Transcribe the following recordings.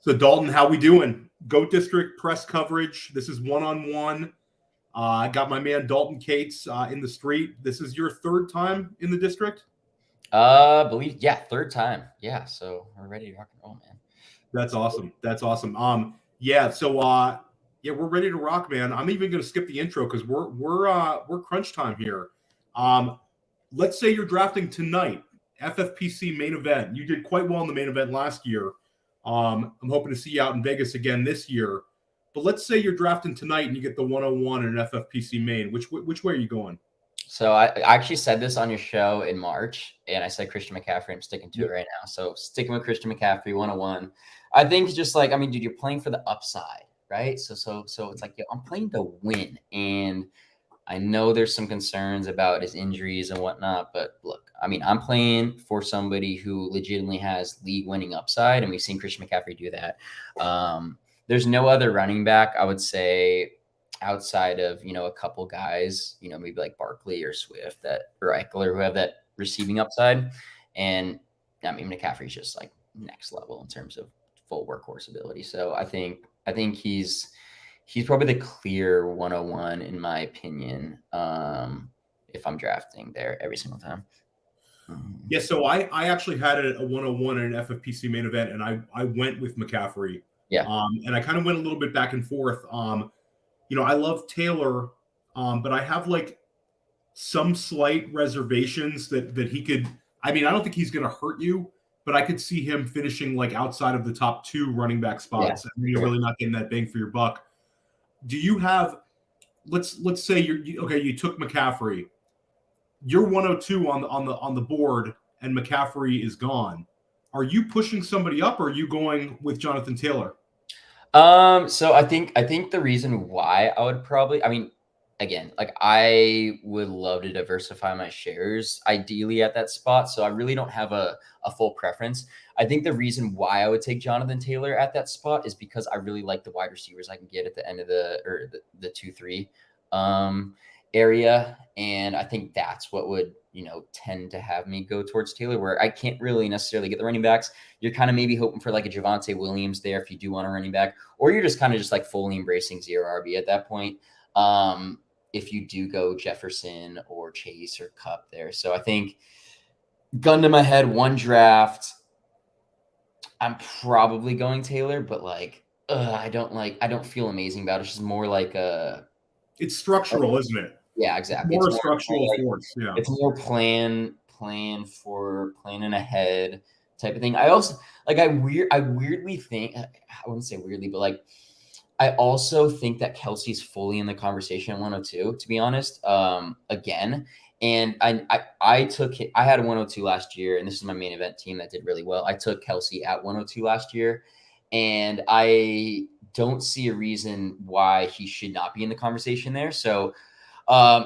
So Dalton, how we doing? Goat District press coverage. This is one-on-one. I got my man Dalton Cates in the street. This is your third time in the district? Third time. Yeah, so we're ready to rock and roll, man. That's awesome. That's awesome. We're ready to rock, man. I'm even going to skip the intro because we're crunch time here. Let's say you're drafting tonight, FFPC main event. You did quite well in the main event last year. I'm hoping to see you out in Vegas again this year. But let's say you're drafting tonight and you get the 101 and an FFPC main. Which way are you going? So I actually said this on your show in March, and I said Christian McCaffrey. I'm sticking to it right now. So sticking with Christian McCaffrey, 101. I think it's just like, I mean, dude, you're playing for the upside, right? So it's like, I'm playing to win. And I know there's some concerns about his injuries and whatnot, but look, I mean, I'm playing for somebody who legitimately has league-winning upside, and we've seen Christian McCaffrey do that. There's no other running back, I would say, outside of, a couple guys, maybe like Barkley or Swift or Eckler who have that receiving upside. And I mean, McCaffrey's just like next level in terms of full workhorse ability. So I think he's probably the clear 101 in my opinion. If I'm drafting there every single time. Yeah, so I actually had a 101 in an FFPC main event, and I went with McCaffrey. Yeah. And I kind of went a little bit back and forth. I love Taylor, but I have like some slight reservations that he could. I mean, I don't think he's going to hurt you, but I could see him finishing like outside of the top 2 running back spots. Yeah, and you're really not getting that bang for your buck. Do you have? Let's say you took McCaffrey. You're 102 on the board, and McCaffrey is gone. Are you pushing somebody up, or are you going with Jonathan Taylor? So I think the reason why I would probably, I mean, again, like I would love to diversify my shares ideally at that spot. So I really don't have a full preference. I think the reason why I would take Jonathan Taylor at that spot is because I really like the wide receivers I can get at the end of the 2-3 area. And I think that's what would, tend to have me go towards Taylor, where I can't really necessarily get the running backs. You're kind of maybe hoping for like a Javonte Williams there if you do want a running back, or you're just kind of just like fully embracing zero RB at that point. If you do go Jefferson or Chase or Cup there. So I think gun to my head, one draft, I'm probably going Taylor, but like, I don't feel amazing about it. It's just more like it's structural, isn't it? Yeah, exactly. It's more structural force. Yeah. It's more planning ahead type of thing. I also I weirdly think, I wouldn't say weirdly, but like I also think that Kelsey's fully in the conversation at 102, to be honest. Again. And I had a 102 last year, and this is my main event team that did really well. I took Kelsey at 102 last year, and I don't see a reason why he should not be in the conversation there. So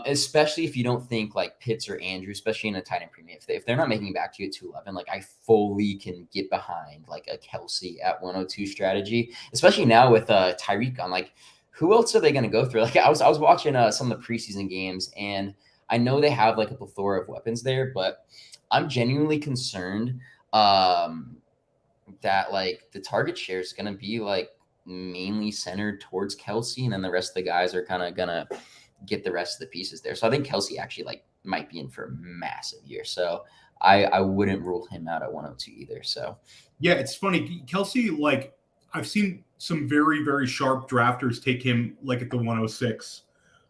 especially if you don't think like Pitts or Andrew, especially in a tight end premium, if they're not making it back to you at 211, like I fully can get behind like a Kelsey at 102 strategy, especially now with Tyreek on. Like, who else are they going to go through? Like I was watching some of the preseason games, and I know they have like a plethora of weapons there, but I'm genuinely concerned that like the target share is going to be like mainly centered towards Kelsey, and then the rest of the guys are kind of going to get the rest of the pieces there. So I think Kelsey actually like might be in for a massive year. So I wouldn't rule him out at 102 either. So yeah, it's funny. Kelsey, like I've seen some very, very sharp drafters take him like at the 106.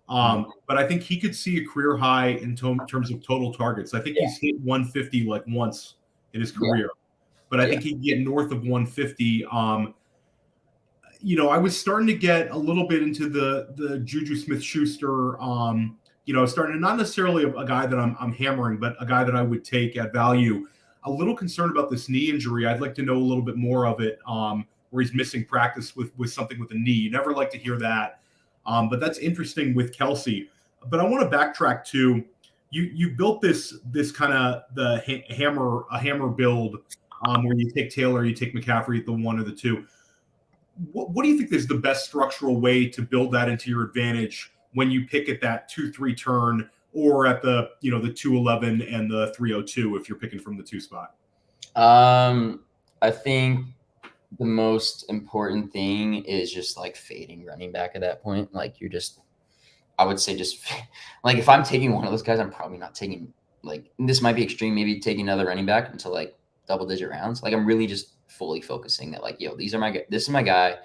But I think he could see a career high in terms of total targets. I think he's hit 150 like once in his career, but I think he can get north of 150. I was starting to get a little bit into the Juju Smith-Schuster, starting to, not necessarily a guy that I'm hammering, but a guy that I would take at value. A little concerned about this knee injury. I'd like to know a little bit more of it, where he's missing practice with something with the knee. You never like to hear that, but that's interesting with Kelsey. But I want to backtrack to you built this kind of the hammer build, where you take Taylor, you take McCaffrey at the 1 or the 2. What do you think is the best structural way to build that into your advantage when you pick at that 2-3 turn, or at the the 211 and the 302 if you're picking from the 2 spot? I think the most important thing is just like fading running back at that point. Like you're just, I would say just like if I'm taking one of those guys, I'm probably not taking like this might be extreme, maybe taking another running back until like double-digit rounds. Like I'm really just fully focusing that like, yo, this is my guy,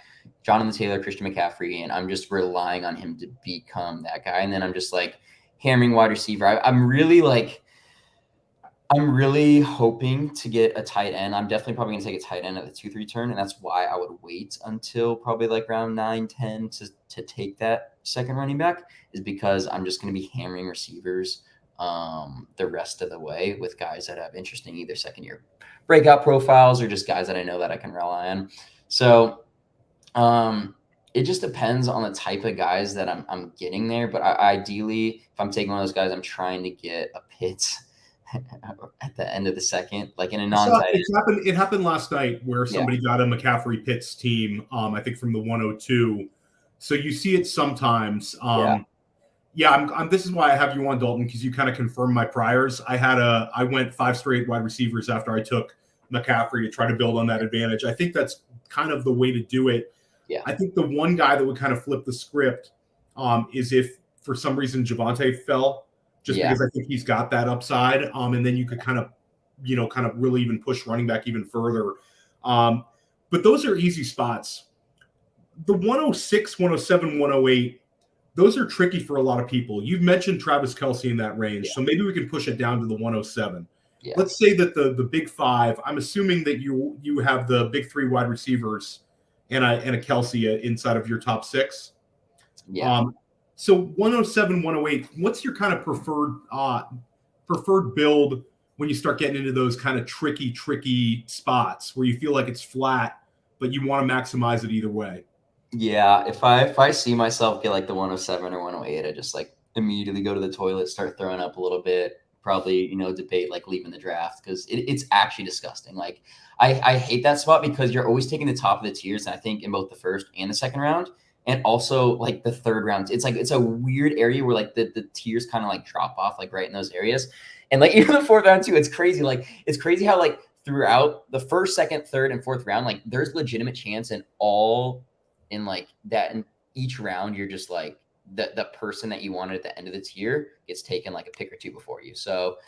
Jonathan Taylor, Christian McCaffrey, and I'm just relying on him to become that guy. And then I'm just like hammering wide receiver. I'm really hoping to get a tight end. I'm definitely probably going to take a tight end at the 2-3 turn, and that's why I would wait until probably like round 9, 10 to take that second running back, is because I'm just going to be hammering receivers the rest of the way with guys that have interesting either second-year breakout profiles or just guys that I know that I can rely on. So it just depends on the type of guys that I'm getting there. But ideally, if I'm taking one of those guys, I'm trying to get a Pitts at the end of the second, like in a non-tight end. It happened last night where Yeah. somebody got a McCaffrey Pitts team. I think from the 102. So you see it sometimes. This is why I have you on, Dalton, because you kind of confirmed my priors. I went 5 straight wide receivers after I took McCaffrey to try to build on that advantage. I think that's kind of the way to do it. Yeah. I think the one guy that would kind of flip the script is if for some reason Javonte fell, just because I think he's got that upside. And then you could kind of really even push running back even further. But those are easy spots. The 106, 107, 108, those are tricky for a lot of people. You've mentioned Travis Kelce in that range, so maybe we can push it down to the 107. Yeah. Let's say that the big 5, I'm assuming that you have the big 3 wide receivers and a Kelce inside of your top 6. Yeah. So 107, 108, what's your kind of preferred build when you start getting into those kind of tricky spots where you feel like it's flat, but you want to maximize it either way? Yeah, if I see myself get like the 107 or 108, I just like immediately go to the toilet, start throwing up a little bit, probably, debate like leaving the draft, because it's actually disgusting. Like I hate that spot because you're always taking the top of the tiers, and I think in both the first and the second round, and also like the third round, it's a weird area where like the tiers kind of like drop off like right in those areas. And like even the fourth round too, it's crazy. Like it's crazy how like throughout the first, second, third, and fourth round, like there's legitimate chance in like that in each round, you're just like the person that you wanted at the end of the tier gets taken like a pick or 2 before you. So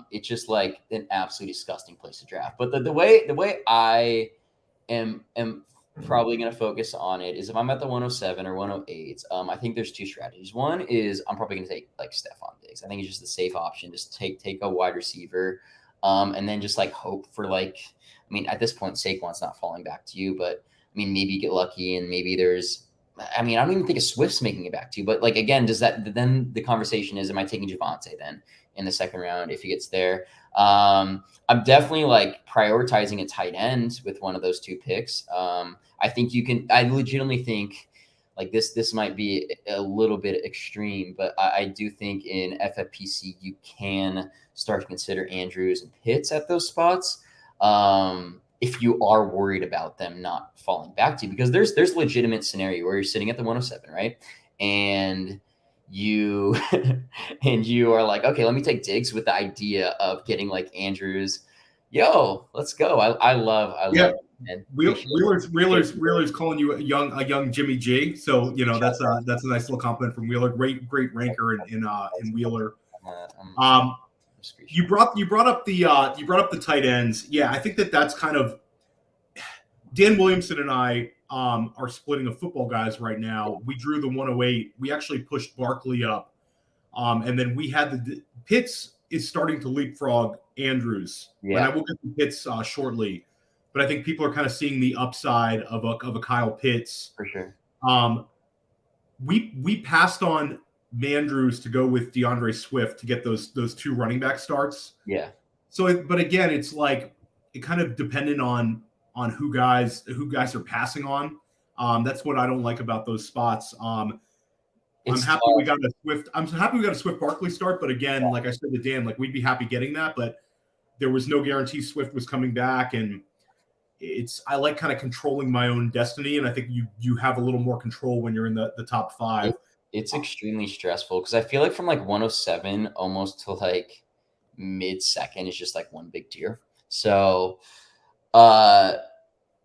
it's just like an absolutely disgusting place to draft. But the way I am probably going to focus on it is if I'm at the 107 or 108, I think there's 2 strategies. One is I'm probably going to take like Stephon Diggs. I think it's just the safe option. Just take a wide receiver, and then just like hope for like, I mean, at this point, Saquon's not falling back to you, but I mean, maybe you get lucky and maybe there's, I mean, I don't even think a Swift's making it back to you, but like, again, then the conversation is, am I taking Javonte then in the second round if he gets there? I'm definitely like prioritizing a tight end with one of those 2 picks. I legitimately think like this might be a little bit extreme, but I do think in FFPC, you can start to consider Andrews and Pitts at those spots. If you are worried about them not falling back to you, because there's legitimate scenario where you're sitting at the 107, right? And you are like, okay, let me take Diggs with the idea of getting like Andrews. Yo, let's go. I love and Wheeler's calling you a young Jimmy G. So that's a nice little compliment from Wheeler. Great ranker in Wheeler. You brought up the tight ends. Yeah, I think that's kind of Dan Williamson and I are splitting the football guys right now. We drew the 108. We actually pushed Barkley up, and then we had the Pitts is starting to leapfrog Andrews. Yeah, and I will get to Pitts shortly, but I think people are kind of seeing the upside of a Kyle Pitts for sure. We passed on Mandrews to go with DeAndre Swift to get those 2 running back starts. Yeah. So, but again, it's like it kind of depended on who guys are passing on. That's what I don't like about those spots. I'm happy we got a Swift Barkley start, but again, like I said to Dan, like we'd be happy getting that, but there was no guarantee Swift was coming back, and I like kind of controlling my own destiny, and I think you have a little more control when you're in the top 5. It's extremely stressful because I feel like from like 107 almost to like mid-second is just like one big tier. So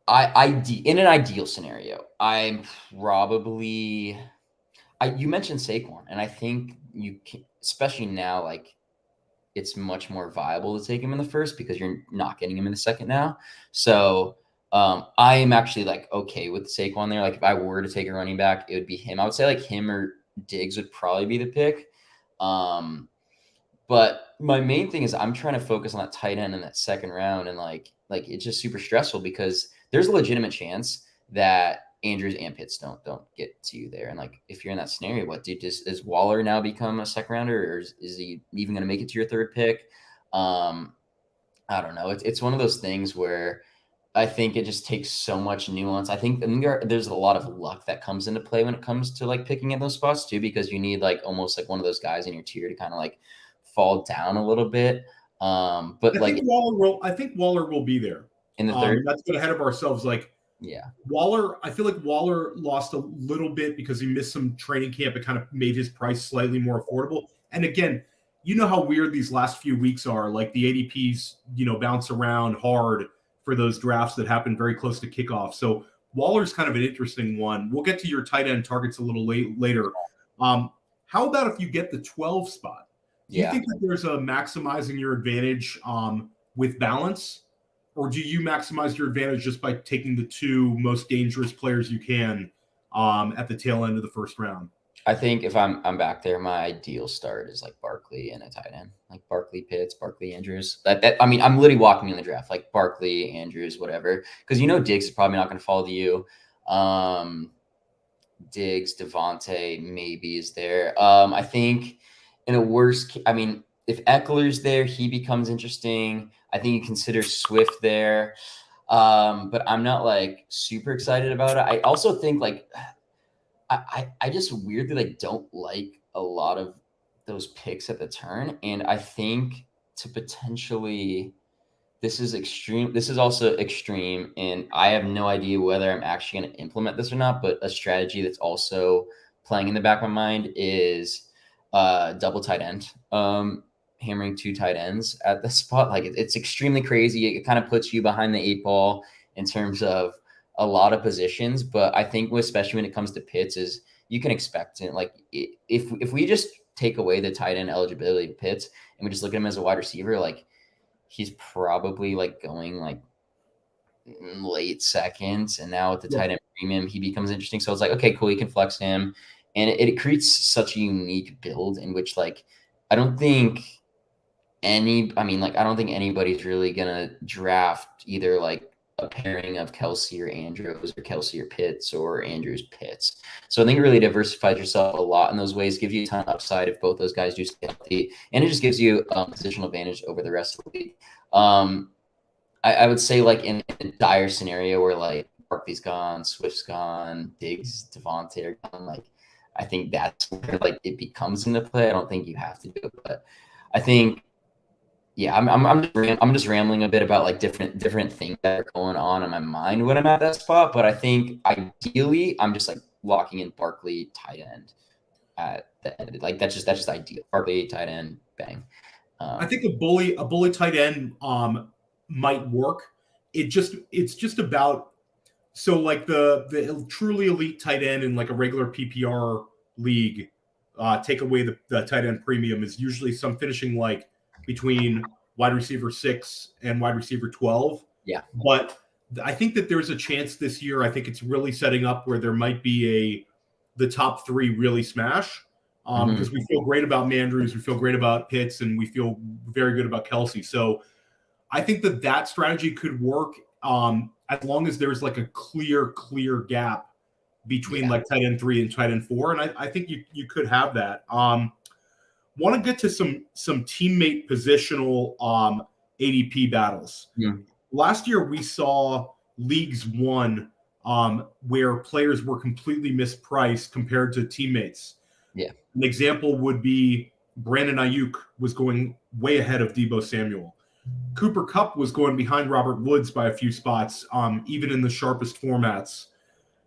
in an ideal scenario, I'm probably you mentioned Saquon, and I think you can, especially now, like it's much more viable to take him in the first because you're not getting him in the second now. So I am actually like okay with Saquon there. Like if I were to take a running back, it would be him. I would say like him or Diggs would probably be the pick. But my main thing is I'm trying to focus on that tight end in that second round, and like it's just super stressful because there's a legitimate chance that Andrews and Pitts don't get to you there. And like if you're in that scenario, what dude does Waller now become a second rounder, or is he even going to make it to your third pick? I don't know. It's one of those things where I think it just takes so much nuance. I think there's a lot of luck that comes into play when it comes to like picking in those spots too, because you need like almost like one of those guys in your tier to kind of like fall down a little bit. But I think Waller will be there in the third. Let's get ahead of ourselves. Like, yeah, Waller, I feel like Waller lost a little bit because he missed some training camp. It kind of made his price slightly more affordable. And again, you know how weird these last few weeks are. Like the ADPs, bounce around hard for those drafts that happen very close to kickoff. So Waller's kind of an interesting one. We'll get to your tight end targets a little later. How about if you get the 12 spot? Do you think that there's a maximizing your advantage with balance? Or do you maximize your advantage just by taking the two most dangerous players you can at the tail end of the first round? I think if I'm back there, my ideal start is like Barkley and a tight end, like Barkley Pitts, Barkley Andrews. I mean, I'm literally walking in the draft, like Barkley, Andrews, whatever, because Diggs is probably not going to fall to you. Diggs, Devontae maybe is there. I think in a worst, I mean, if Eckler's there, he becomes interesting. I think you consider Swift there, but I'm not like super excited about it. I also think like. I just weirdly like don't like a lot of those picks at the turn, and I think to potentially this is extreme. This is also extreme, and I have no idea whether I'm actually going to implement this or not. But a strategy that's also playing in the back of my mind is double tight end, hammering two tight ends at the spot. Like it's extremely crazy. It kind of puts you behind the eight ball in terms of a lot of positions, but I think especially when it comes to Pitts is you can expect it. Like if we just take away the tight end eligibility of Pitts and we just look at him as a wide receiver, like he's probably like going like late seconds, and now with the tight end premium, he becomes interesting. So it's like, okay, cool, you can flex him, and it creates such a unique build in which like I don't think anybody's really gonna draft either like a pairing of Kelsey or Andrews or Kelsey or Pitts or Andrews Pitts. So I think it really diversifies yourself a lot in those ways, gives you a ton of upside if both those guys do stay healthy, and it just gives you positional advantage over the rest of the league. I would say like in a dire scenario where like Barkley's gone, Swift's gone, Diggs, Devontae are gone, like I think that's where like it becomes into play. I don't think you have to do it, but I think yeah, I'm just rambling a bit about like different things that are going on in my mind when I'm at that spot. But I think ideally, I'm just like locking in Barkley tight end at the end. Like that's just ideal. Barkley tight end, bang. I think a bully tight end might work. It's just about so like the truly elite tight end in like a regular PPR league. Take away the tight end premium is usually some finishing like between wide receiver 6 and wide receiver 12. Yeah. But I think that there's a chance this year. I think it's really setting up where there might be the top 3 really smash because we feel great about Mandrews, we feel great about Pitts, and we feel very good about Kelsey. So I think that strategy could work as long as there's like a clear gap between like tight end 3 and tight end 4. And I think you could have that. Want to get to some teammate positional ADP battles. Yeah. Last year we saw leagues won where players were completely mispriced compared to teammates. Yeah. An example would be Brandon Ayuk was going way ahead of Deebo Samuel. Cooper Kupp was going behind Robert Woods by a few spots, even in the sharpest formats.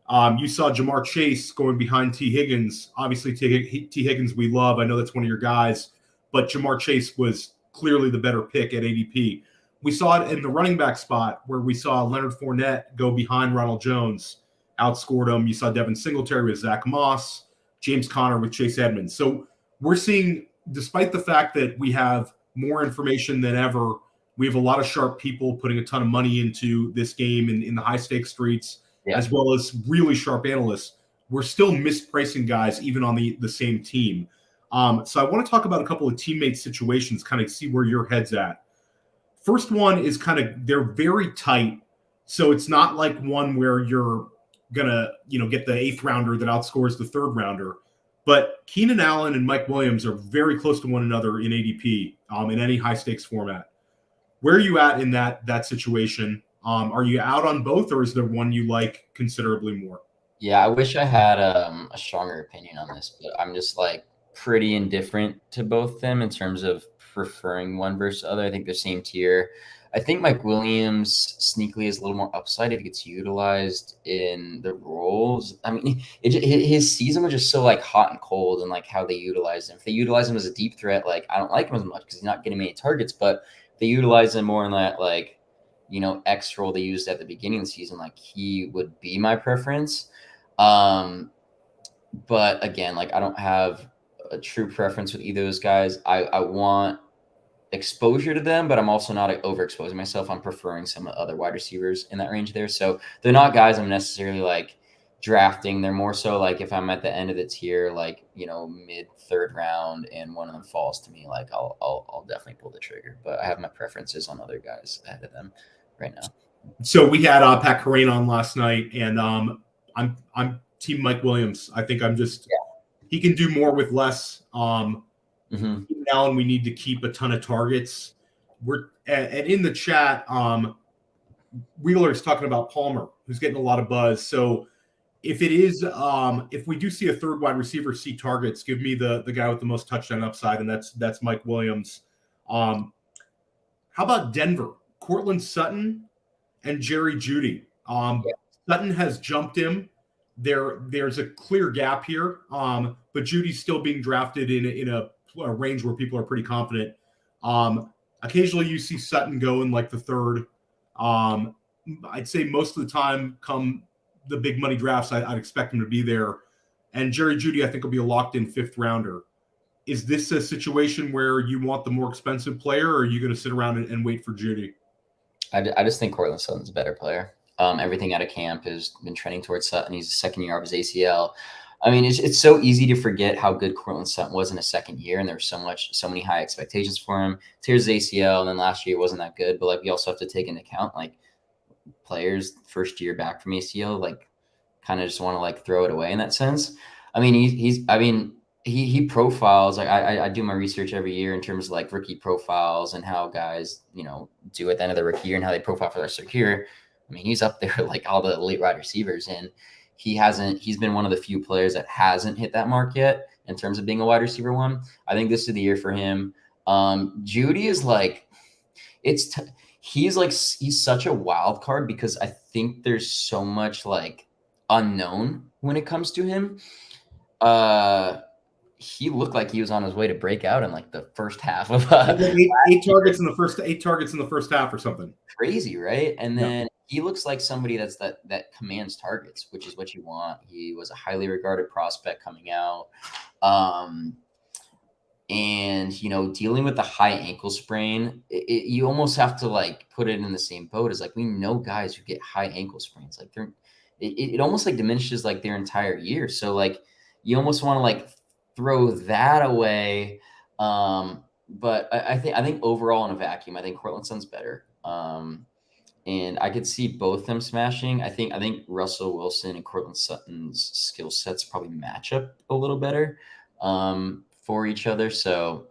You saw Jamar Chase going behind T. Higgins. Obviously, T. Higgins we love. I know that's one of your guys. But Jamar Chase was clearly the better pick at ADP. We saw it in the running back spot where we saw Leonard Fournette go behind Ronald Jones, outscored him. You saw Devin Singletary with Zach Moss, James Conner with Chase Edmonds. So we're seeing, despite the fact that we have more information than ever, we have a lot of sharp people putting a ton of money into this game in the high-stakes streets, as well as really sharp analysts. We're still mispricing guys even on the same team. So I want to talk about a couple of teammate situations, kind of see where your head's at. First one is kind of, they're very tight. So it's not like one where you're going to, get the 8th rounder that outscores the 3rd rounder. But Keenan Allen and Mike Williams are very close to one another in ADP in any high stakes format. Where are you at in that situation? Are you out on both, or is there one you like considerably more? Yeah, I wish I had a stronger opinion on this, but I'm just like pretty indifferent to both them in terms of preferring one versus the other. I think they're same tier. I think Mike Williams sneakily is a little more upside if he gets utilized in the roles. I mean, his season was just so like hot and cold, and like how they utilize him. If they utilize him as a deep threat, like I don't like him as much because he's not getting many targets. But if they utilize him more in that like X role they used at the beginning of the season, like he would be my preference. But again, like I don't have a true preference with either of those guys. I want exposure to them, but I'm also not overexposing myself. I'm preferring some other wide receivers in that range there. So they're not guys I'm necessarily like drafting. They're more so like if I'm at the end of the tier, like, mid 3rd round and one of them falls to me, like I'll definitely pull the trigger, but I have my preferences on other guys ahead of them right now. So we had Pat Carrane on last night, and I'm team Mike Williams. I think he can do more with less. Now, and we need to keep a ton of targets. And in the chat, Wheeler's talking about Palmer, who's getting a lot of buzz. So if it is, if we do see a 3rd wide receiver see targets, give me the guy with the most touchdown upside, and that's Mike Williams. How about Denver? Cortland Sutton and Jerry Jeudy. Sutton has jumped him. There's a clear gap here, but Judy's still being drafted in a range where people are pretty confident. Occasionally you see Sutton go in like the 3rd. I'd say most of the time come the big money drafts, I'd expect him to be there. And Jerry Jeudy, I think, will be a locked-in 5th rounder. Is this a situation where you want the more expensive player, or are you going to sit around and wait for Jeudy? I just think Cortland Sutton's a better player. Everything out of camp has been trending towards Sutton. He's the 2nd year of his ACL. I mean, it's so easy to forget how good Cortland Sutton was in his 2nd year, and there were so many high expectations for him. Tears his ACL, and then last year wasn't that good. But like we also have to take into account like players 1st year back from ACL, like kind of just want to like throw it away in that sense. I mean, he profiles. Like I do my research every year in terms of like rookie profiles and how guys do at the end of the rookie year and how they profile for their rest of their career. I mean, he's up there like all the elite wide receivers, and he's been one of the few players that hasn't hit that mark yet in terms of being a wide receiver 1. I think this is the year for him. Jeudy is like, he's such a wild card because I think there's so much like unknown when it comes to him. He looked like he was on his way to break out in like the first half of eight targets in the first half or something. Crazy, right? And then he looks like somebody that commands targets, which is what you want. He was a highly regarded prospect coming out. And dealing with the high ankle sprain, you almost have to like put it in the same boat as like we know guys who get high ankle sprains. Like it almost like diminishes like their entire year. So like you almost want to like throw that away. But I think overall in a vacuum, I think Cortland Sutton's better. And I could see both them smashing. I think Russell Wilson and Cortland Sutton's skill sets probably match up a little better for each other. So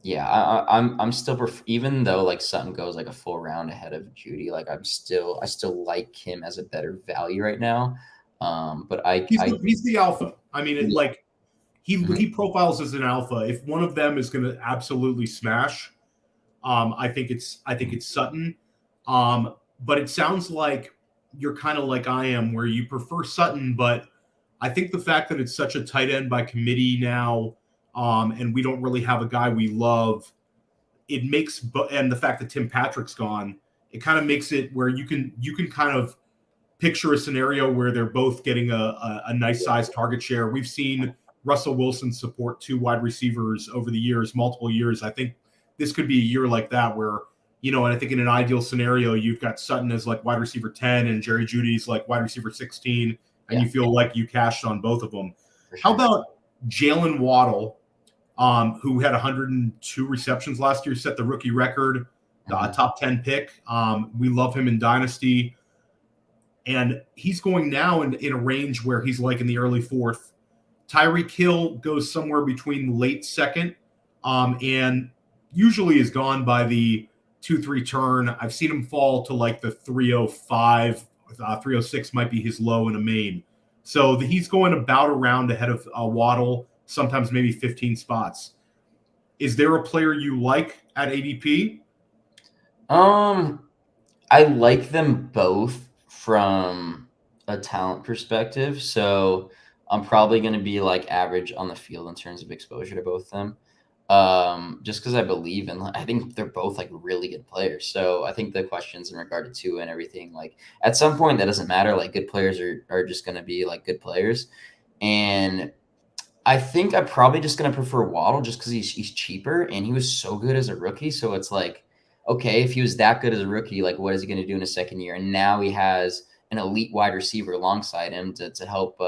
yeah, I'm still even though like Sutton goes like a full round ahead of Jeudy, like I still like him as a better value right now. But he's the alpha. I mean, he profiles as an alpha. If one of them is going to absolutely smash, I think it's Sutton. But it sounds like you're kind of like I am, where you prefer Sutton, but I think the fact that it's such a tight end by committee now, and we don't really have a guy we love, it makes, and the fact that Tim Patrick's gone, it kind of makes it where you can kind of picture a scenario where they're both getting a nice size target share. We've seen Russell Wilson support 2 wide receivers over the years, multiple years. I think this could be a year like that where, and I think in an ideal scenario, you've got Sutton as like wide receiver 10 and Jerry Jeudy's like wide receiver 16, and you feel like you cashed on both of them. Sure. How about Jalen Waddle, who had 102 receptions last year, set the rookie record, top 10 pick. We love him in Dynasty. And he's going now in a range where he's like in the early 4th. Tyreek Hill goes somewhere between late 2nd and usually is gone by the 2-3 turn. I've seen him fall to like the 305, 306 might be his low in a main. So he's going about around ahead of Waddle, sometimes maybe 15 spots. Is there a player you like at ADP? I like them both from a talent perspective. So I'm probably going to be like average on the field in terms of exposure to both of them. Just because I believe in, I think they're both like really good players. So I think the questions in regard to Tua and everything, like at some point that doesn't matter. Like good players are just going to be like good players. And I think I'm probably just going to prefer Waddle just because he's cheaper and he was so good as a rookie. So it's like, okay, if he was that good as a rookie, like what is he going to do in his second year? And now he has an elite wide receiver alongside him to help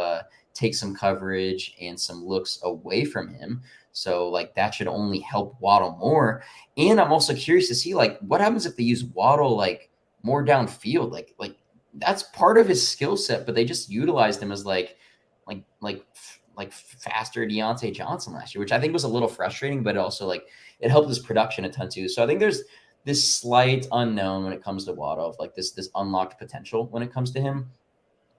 take some coverage and some looks away from him. So like that should only help Waddle more. And I'm also curious to see like what happens if they use Waddle like more downfield. Like that's part of his skill set, but they just utilized him as like faster Deontay Johnson last year, which I think was a little frustrating, but also like it helped his production a ton too. So I think there's this slight unknown when it comes to Waddle, of like this unlocked potential when it comes to him.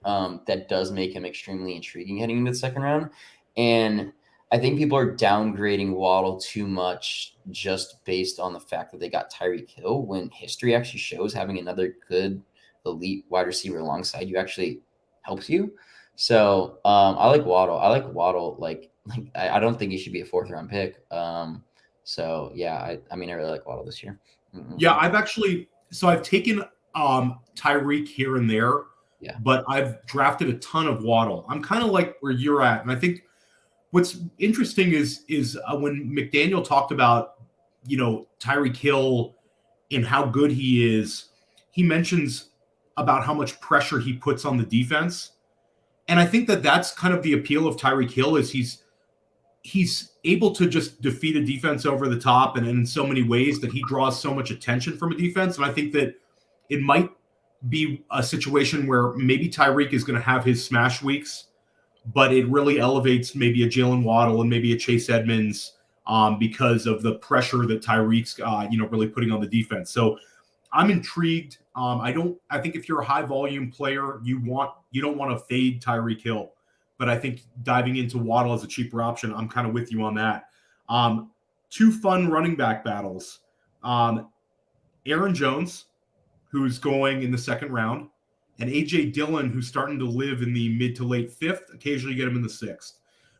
That does make him extremely intriguing heading into the second round. And I think people are downgrading Waddle too much just based on the fact that they got Tyreek Hill, when history actually shows having another good elite wide receiver alongside you actually helps you. So I like Waddle. Like I don't think he should be a 4th round pick. So yeah, I mean I really like Waddle this year. Mm-hmm. Yeah, I've taken Tyreek here and there. Yeah. But I've drafted a ton of Waddle. I'm kind of like where you're at. And I think what's interesting is when McDaniel talked about, Tyreek Hill and how good he is, he mentions about how much pressure he puts on the defense. And I think that that's kind of the appeal of Tyreek Hill is he's able to just defeat a defense over the top and in so many ways that he draws so much attention from a defense. And I think that it might be a situation where maybe Tyreek is going to have his smash weeks, but it really elevates maybe a Jalen Waddle and maybe a Chase Edmonds because of the pressure that Tyreek's really putting on the defense. So I'm intrigued. I think if you're a high volume player, you don't want to fade Tyreek Hill, but I think diving into Waddle as a cheaper option, I'm kind of with you on that. 2 fun running back battles. Aaron Jones, who's going in the 2nd round, and A.J. Dillon, who's starting to live in the mid to late 5th, occasionally get him in the 6th.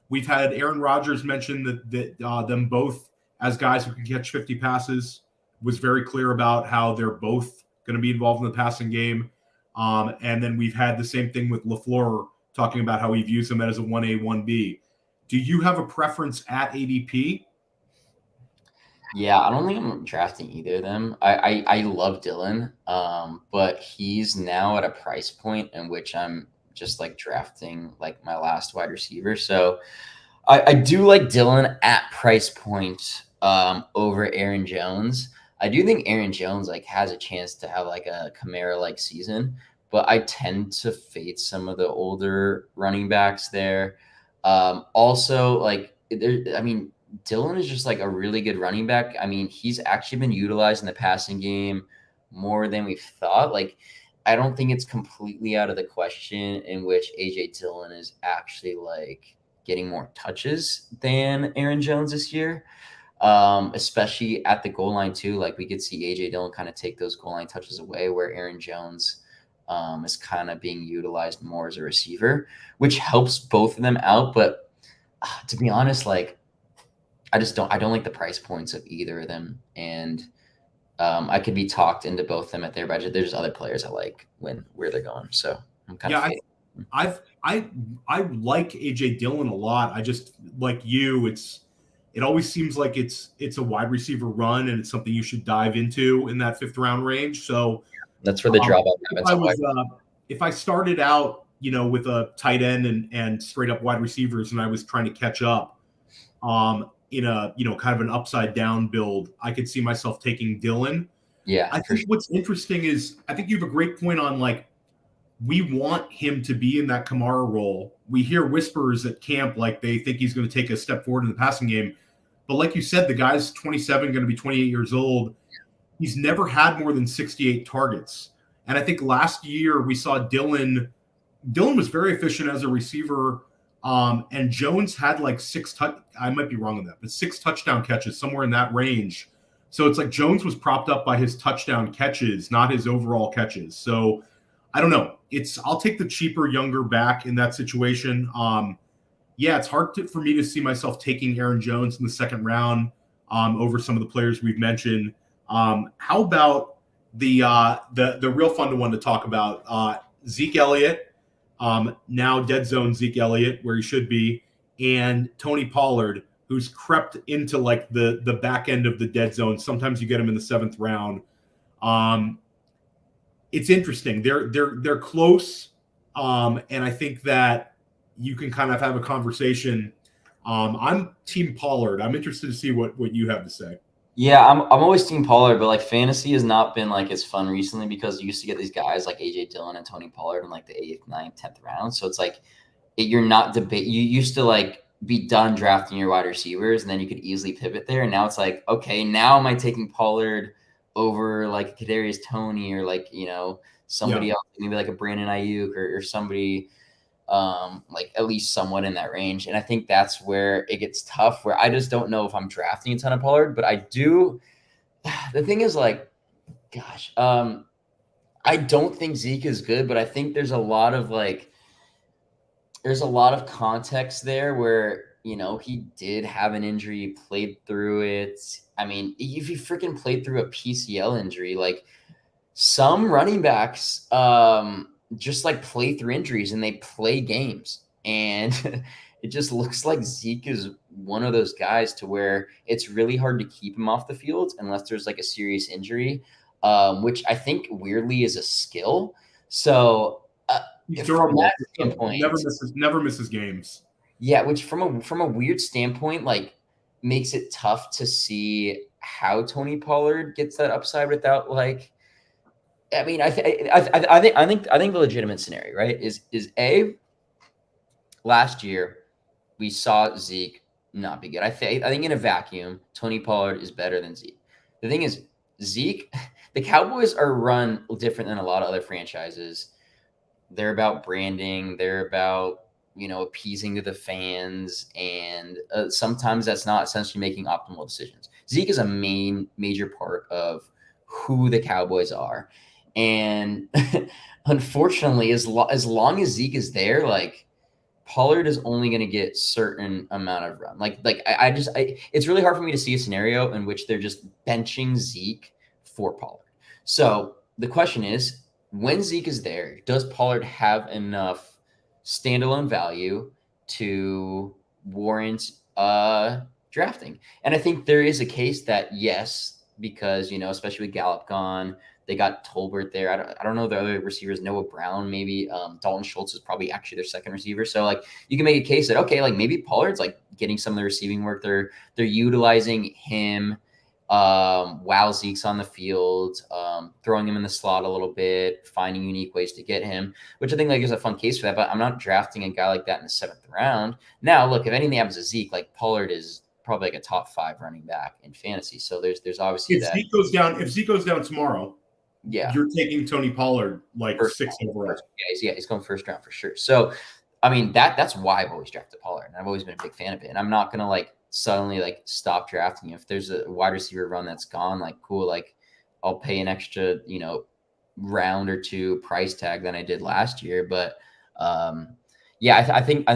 We've had Aaron Rodgers mention that them both as guys who can catch 50 passes, was very clear about how they're both going to be involved in the passing game. And then we've had the same thing with LaFleur talking about how he views him as a 1A, 1B. Do you have a preference at ADP? Yeah, I don't think I'm drafting either of them. I love Dillon, but he's now at a price point in which I'm just like drafting like my last wide receiver. So I do like Dillon at price point over Aaron Jones. I do think Aaron Jones like has a chance to have like a Kamara-like season, but I tend to fade some of the older running backs there. Also, like Dillon is just like a really good running back. I mean, he's actually been utilized in the passing game more than we thought. Like, I don't think it's completely out of the question in which AJ Dillon is actually like getting more touches than Aaron Jones this year, especially at the goal line too. Like we could see AJ Dillon kind of take those goal line touches away, where Aaron Jones is kind of being utilized more as a receiver, which helps both of them out. But to be honest, like I don't like the price points of either of them, and I could be talked into both of them at their budget. There's other players I like where they're going, so I'm kind of fading. I like AJ Dillon a lot. I just like you. It always seems like it's a wide receiver run, and it's something you should dive into in that 5th round range. So that's where the drawback happens. If I started out, with a tight end and straight up wide receivers, and I was trying to catch up, in a kind of an upside down build, I could see myself taking Dillon. Yeah, I think what's interesting is I think you have a great point on, like, we want him to be in that Kamara role. We hear whispers at camp like they think he's going to take a step forward in the passing game. But like you said, the guy's 27, going to be 28 years old. He's never had more than 68 targets. And I think last year we saw Dillon was very efficient as a receiver. And Jones had like I might be wrong on that, but 6 touchdown catches, somewhere in that range. So it's like Jones was propped up by his touchdown catches, not his overall catches. So I don't know. I'll take the cheaper, younger back in that situation. Yeah, it's hard for me to see myself taking Aaron Jones in the 2nd round over some of the players we've mentioned. How about the real fun one to talk about? Zeke Elliott, now dead zone Zeke Elliott, where he should be, and Tony Pollard, who's crept into like the back end of the dead zone. Sometimes you get him in the 7th round. It's interesting. They're close, and I think that you can kind of have a conversation. I'm Team Pollard. I'm interested to see what you have to say. Yeah, I'm always Team Pollard, but like fantasy has not been like as fun recently because you used to get these guys like AJ Dillon and Tony Pollard in like the 8th, 9th, 10th round. So it's like you're not debate. You used to like be done drafting your wide receivers, and then you could easily pivot there. And now it's like, okay, now am I taking Pollard over like Kadarius Toney or like somebody else, maybe like a Brandon Ayuk or somebody like at least somewhat in that range. And I think that's where it gets tough, where I just don't know if I'm drafting a ton of Pollard, but I do. The thing is, like, gosh, I don't think Zeke is good, but I think there's a lot of context there where he did have an injury, played through it. I mean, if he freaking played through a PCL injury, like some running backs just like play through injuries and they play games. And it just looks like Zeke is one of those guys to where it's really hard to keep him off the field unless there's like a serious injury, which I think weirdly is a skill. So he's durable. Never misses games. Yeah, which from a weird standpoint, like makes it tough to see how Tony Pollard gets that upside without like. I mean, I think the legitimate scenario, right, is last year we saw Zeke not be good. I think in a vacuum, Tony Pollard is better than Zeke. The thing is, Zeke, the Cowboys are run different than a lot of other franchises. They're about branding. They're about appeasing to the fans, and sometimes that's not essentially making optimal decisions. Zeke is a major part of who the Cowboys are. And unfortunately, as long as Zeke is there, like Pollard is only going to get certain amount of run. Like it's really hard for me to see a scenario in which they're just benching Zeke for Pollard. So the question is, when Zeke is there, does Pollard have enough standalone value to warrant drafting? And I think there is a case that yes, because especially with Gallup gone. They got Tolbert there. I don't know the other receivers. Noah Brown, maybe. Dalton Schultz is probably actually their 2nd receiver. So like you can make a case that okay, like maybe Pollard's like getting some of the receiving work. They're utilizing him while Zeke's on the field, throwing him in the slot a little bit, finding unique ways to get him, which I think like is a fun case for that. But I'm not drafting a guy like that in the 7th round. Now, look, if anything happens to Zeke, like Pollard is probably like a top 5 running back in fantasy. So there's obviously if Zeke goes down tomorrow. Yeah, you're taking Tony Pollard like 6th overall. Yeah, he's going 1st round for sure. So, I mean that's why I've always drafted Pollard, and I've always been a big fan of it. And I'm not gonna like suddenly like stop drafting if there's a wide receiver run that's gone. Like cool, like I'll pay an extra round or 2 price tag than I did last year. But yeah, I think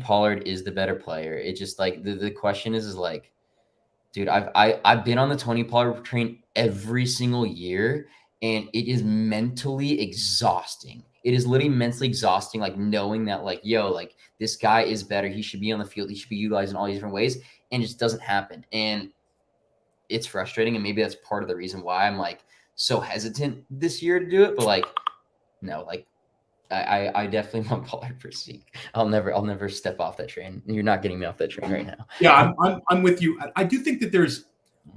Pollard is the better player. It just like the question is like Dude, I've been on the Tony Pollard train every single year, and it is mentally exhausting. It is literally mentally exhausting, like knowing that, like, yo, like this guy is better. He should be on the field. He should be utilized in all these different ways, and it just doesn't happen. And it's frustrating, and maybe that's part of the reason why I'm like so hesitant this year to do it. But like, no, like I definitely want Pollard for Zeke. I'll never step off that train. You're not getting me off that train right now. Yeah, I'm with you. I do think that there's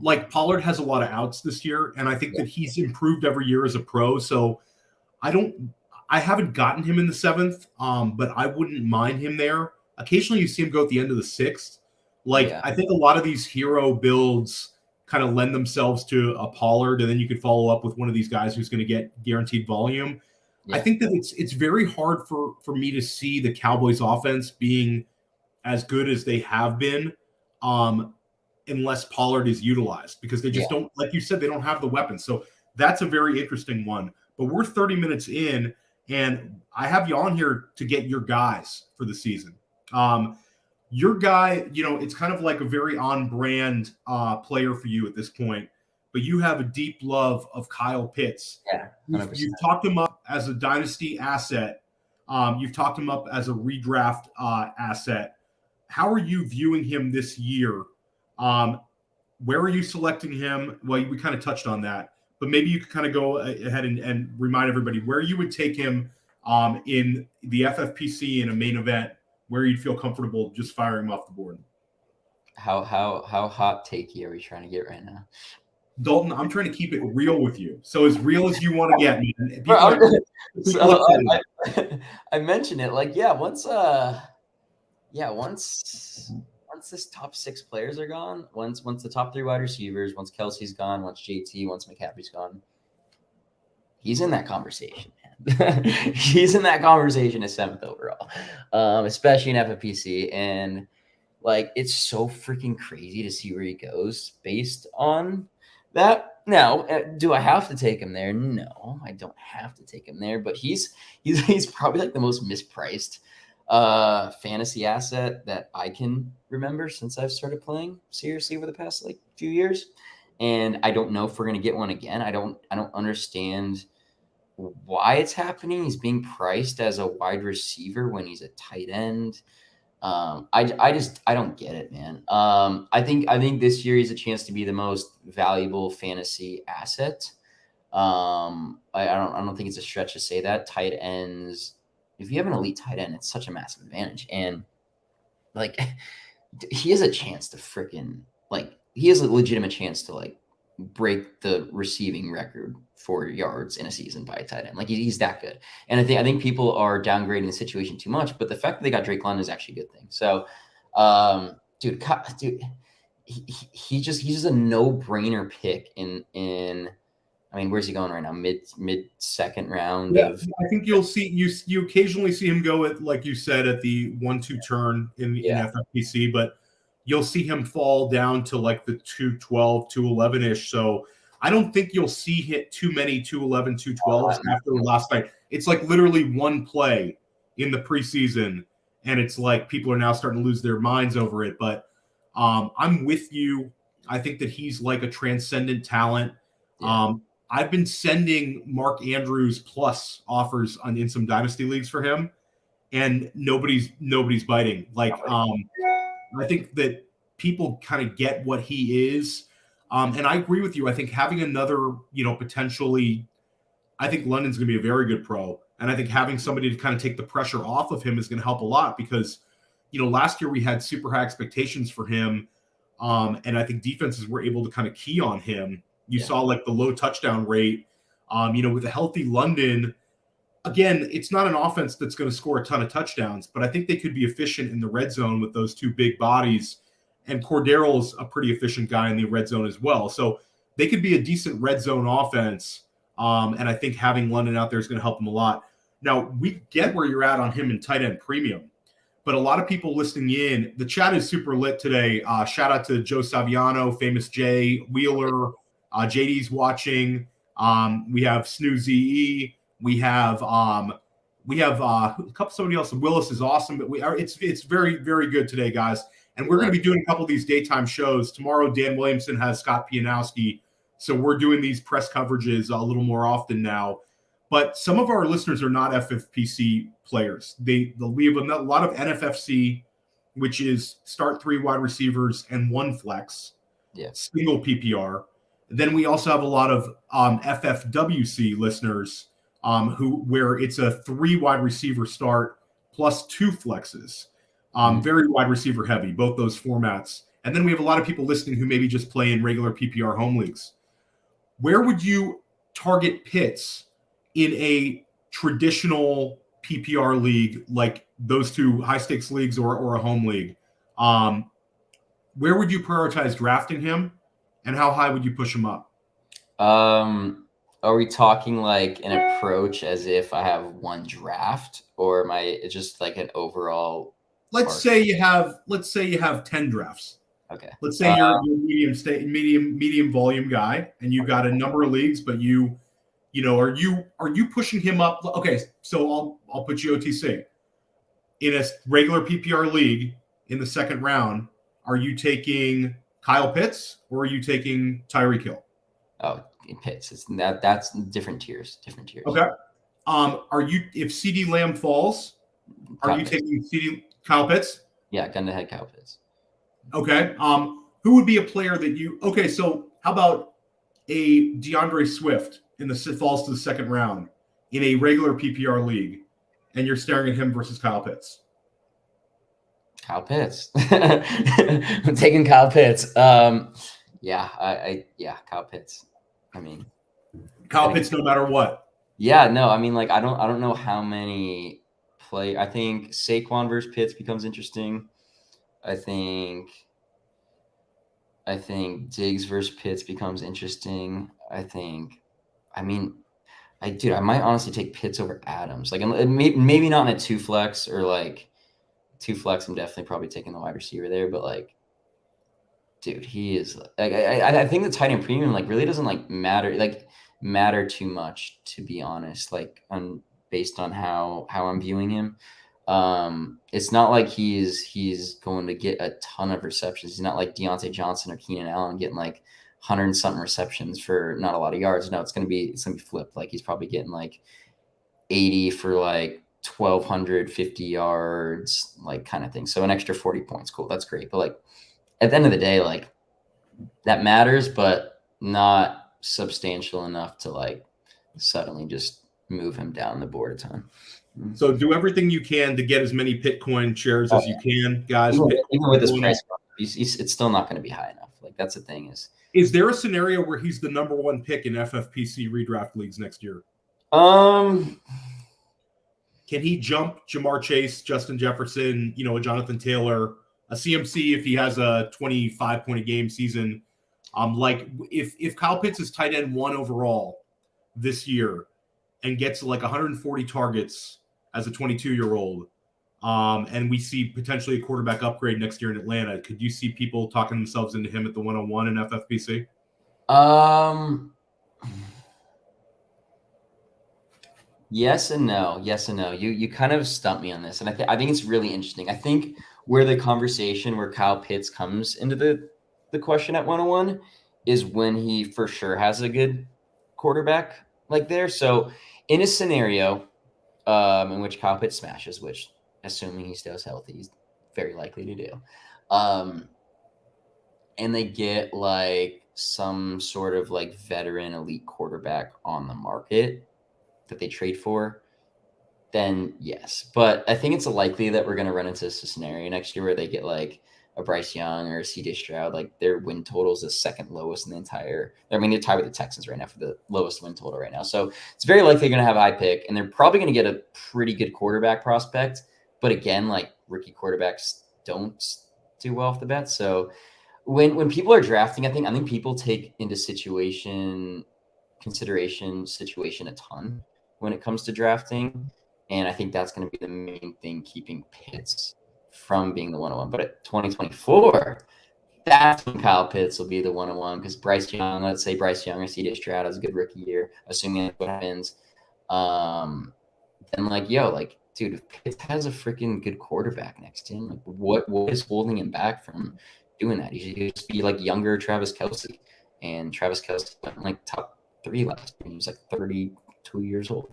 like Pollard has a lot of outs this year, and I think that he's improved every year as a pro. So I haven't gotten him in the 7th, but I wouldn't mind him there. Occasionally you see him go at the end of the 6th. Like I think a lot of these hero builds kind of lend themselves to a Pollard, and then you could follow up with one of these guys who's going to get guaranteed volume. I think that it's very hard for me to see the Cowboys offense being as good as they have been unless Pollard is utilized, because they just don't, like you said, they don't have the weapons. So that's a very interesting one. But we're 30 minutes in, and I have you on here to get your guys for the season. Your guy, you know, it's kind of like a very on-brand player for you at this point, but you have a deep love of Kyle Pitts. Yeah, you've talked him up as a dynasty asset. You've talked him up as a redraft asset. How are you viewing him this year? Where are you selecting him? Well, we kind of touched on that, but maybe you could kind of go ahead and remind everybody where you would take him in the FFPC in a main event, where you'd feel comfortable just firing him off the board. How hot takey are we trying to get right now? Dalton, I'm trying to keep it real with you. So as real as you want to get, man. I mentioned it like, once this top 6 players are gone, once the top 3 wide receivers, once Kelsey's gone, once JT, once McCaffrey's gone, he's in that conversation, man. He's in that conversation as 7th overall, especially in FFPC. And like, it's so freaking crazy to see where he goes based on that. Now, do I have to take him there? No, I don't have to take him there, but he's probably like the most mispriced fantasy asset that I can remember since I've started playing seriously over the past like few years. And I don't know if we're going to get one again. I don't understand why it's happening. He's being priced as a wide receiver when he's a tight end. I don't get it, man. I think this year he's a chance to be the most valuable fantasy asset. I don't think it's a stretch to say that. Tight ends, if you have an elite tight end, it's such a massive advantage. And like, he has a chance to he has a legitimate chance to like break the receiving record for yards in a season by a tight end. Like, he's that good. And I think people are downgrading the situation too much, but the fact that they got Drake London is actually a good thing. So, dude, he's just a no-brainer pick in I mean, where's he going right now? Mid second round. Yeah, I think you'll see you occasionally see him go at, like you said, at the 1-2 turn in FFPC, but you'll see him fall down to like the 212, 211-ish. So I don't think you'll see hit too many 211, 212s after last night. It's like literally one play in the preseason, and it's like people are now starting to lose their minds over it. But I'm with you. I think that he's like a transcendent talent. Yeah. I've been sending Mark Andrews plus offers in some dynasty leagues for him, and nobody's biting. Like, I think that people kind of get what he is. And I agree with you. I think having another, potentially, I think London's going to be a very good pro. And I think having somebody to kind of take the pressure off of him is going to help a lot because, last year we had super high expectations for him. And I think defenses were able to kind of key on him. You saw like the low touchdown rate, with a healthy London. Again, it's not an offense that's going to score a ton of touchdowns, but I think they could be efficient in the red zone with those two big bodies. And Cordarrelle's a pretty efficient guy in the red zone as well. So they could be a decent red zone offense. And I think having London out there is going to help them a lot. Now, we get where you're at on him in tight end premium, but a lot of people listening in, the chat is super lit today. Shout out to Joe Saviano, Famous Jay, Wheeler, JD's watching. We have Snoozy. We have a couple somebody else. Willis is awesome, but it's very, very good today, guys. And we're going to be doing a couple of these daytime shows. Tomorrow, Dan Williamson has Scott Pianowski. So we're doing these press coverages a little more often now. But some of our listeners are not FFPC players. We have a lot of NFFC, which is start 3 wide receivers and 1 flex, single PPR. Then we also have a lot of FFWC listeners where it's a 3 wide receiver start plus 2 flexes. Very wide receiver heavy, both those formats. And then we have a lot of people listening who maybe just play in regular PPR home leagues. Where would you target Pitts in a traditional PPR league, like those 2 high stakes leagues or a home league? Where would you prioritize drafting him, and how high would you push him up? Are we talking like an approach as if I have 1 draft, or am I just like an overall? Let's say you have 10 drafts. Okay. Let's say you're a medium volume guy, and you've got a number of leagues, but are you pushing him up? Okay, so I'll put you OTC. In a regular PPR league in the second round, are you taking Kyle Pitts or are you taking Tyreek Hill? Oh, Pitts. That's different tiers. Okay. If CD Lamb falls, are you taking Kyle Pitts? Yeah, gun to head Kyle Pitts. Okay. Who would be a player that you? Okay, so how about a DeAndre Swift falls to the second round in a regular PPR league, and you're staring at him versus Kyle Pitts? Kyle Pitts. I'm taking Kyle Pitts. Kyle Pitts. I mean, Kyle Pitts, no matter what. Yeah, no, I mean, like I don't know how many play. I think Saquon versus Pitts becomes interesting. I think Diggs versus Pitts becomes interesting. I might honestly take Pitts over Adams. Like, maybe not in a 2 flex or like 2 flex. I'm definitely probably taking the wide receiver there, but like, dude, he is like, I think the tight end premium like really doesn't like matter too much, to be honest. Like, based on how I'm viewing him. It's not like he's going to get a ton of receptions. He's not like Deontay Johnson or Keenan Allen getting like 100 and something receptions for not a lot of yards. No, it's gonna be flipped. Like, he's probably getting like 80 for like 1,250 yards, like, kind of thing. So an extra 40 points, cool, that's great. But like, at the end of the day, like, that matters, but not substantial enough to like suddenly just move him down the board a ton. So do everything you can to get as many Bitcoin shares as you can, guys. Even with this price, it's still not going to be high enough. Like, that's the thing. Is there a scenario where he's the number 1 pick in FFPC redraft leagues next year? Can he jump Jamar Chase, Justin Jefferson, a Jonathan Taylor, a CMC if he has a 25-point a game season? Like, if Kyle Pitts is tight end 1 overall this year and gets like 140 targets as a 22-year-old, and we see potentially a quarterback upgrade next year in Atlanta, could you see people talking themselves into him at the 101 in FFPC? Yes and no. You kind of stumped me on this, and I think it's really interesting. I think where the conversation where Kyle Pitts comes into the question at 101 is when he for sure has a good quarterback like there. So in a scenario in which Kyle Pitts smashes, which, assuming he stays healthy, he's very likely to do, and they get like some sort of like veteran elite quarterback on the market that they trade for, then yes. But I think it's likely that we're going to run into this scenario next year where they get like a Bryce Young or a CJ Stroud. Like, their win total is the second lowest in the entire. I mean, they're tied with the Texans right now for the lowest win total right now. So it's very likely they're going to have a high pick, and they're probably going to get a pretty good quarterback prospect. But again, like, rookie quarterbacks don't do well off the bat. So when people are drafting, I think people take into consideration situation a ton when it comes to drafting. And I think that's going to be the main thing keeping Pitts from being the 101. But at 2024, that's when Kyle Pitts will be the 101, because Bryce Young, let's say Bryce Young or CJ Stroud has a good rookie year, assuming that's what happens. Then like dude, if Pitts has a freaking good quarterback next to him, like what is holding him back from doing that? He should just be like younger Travis Kelce. And Travis Kelce went like top 3 last year. He was like 32 years old.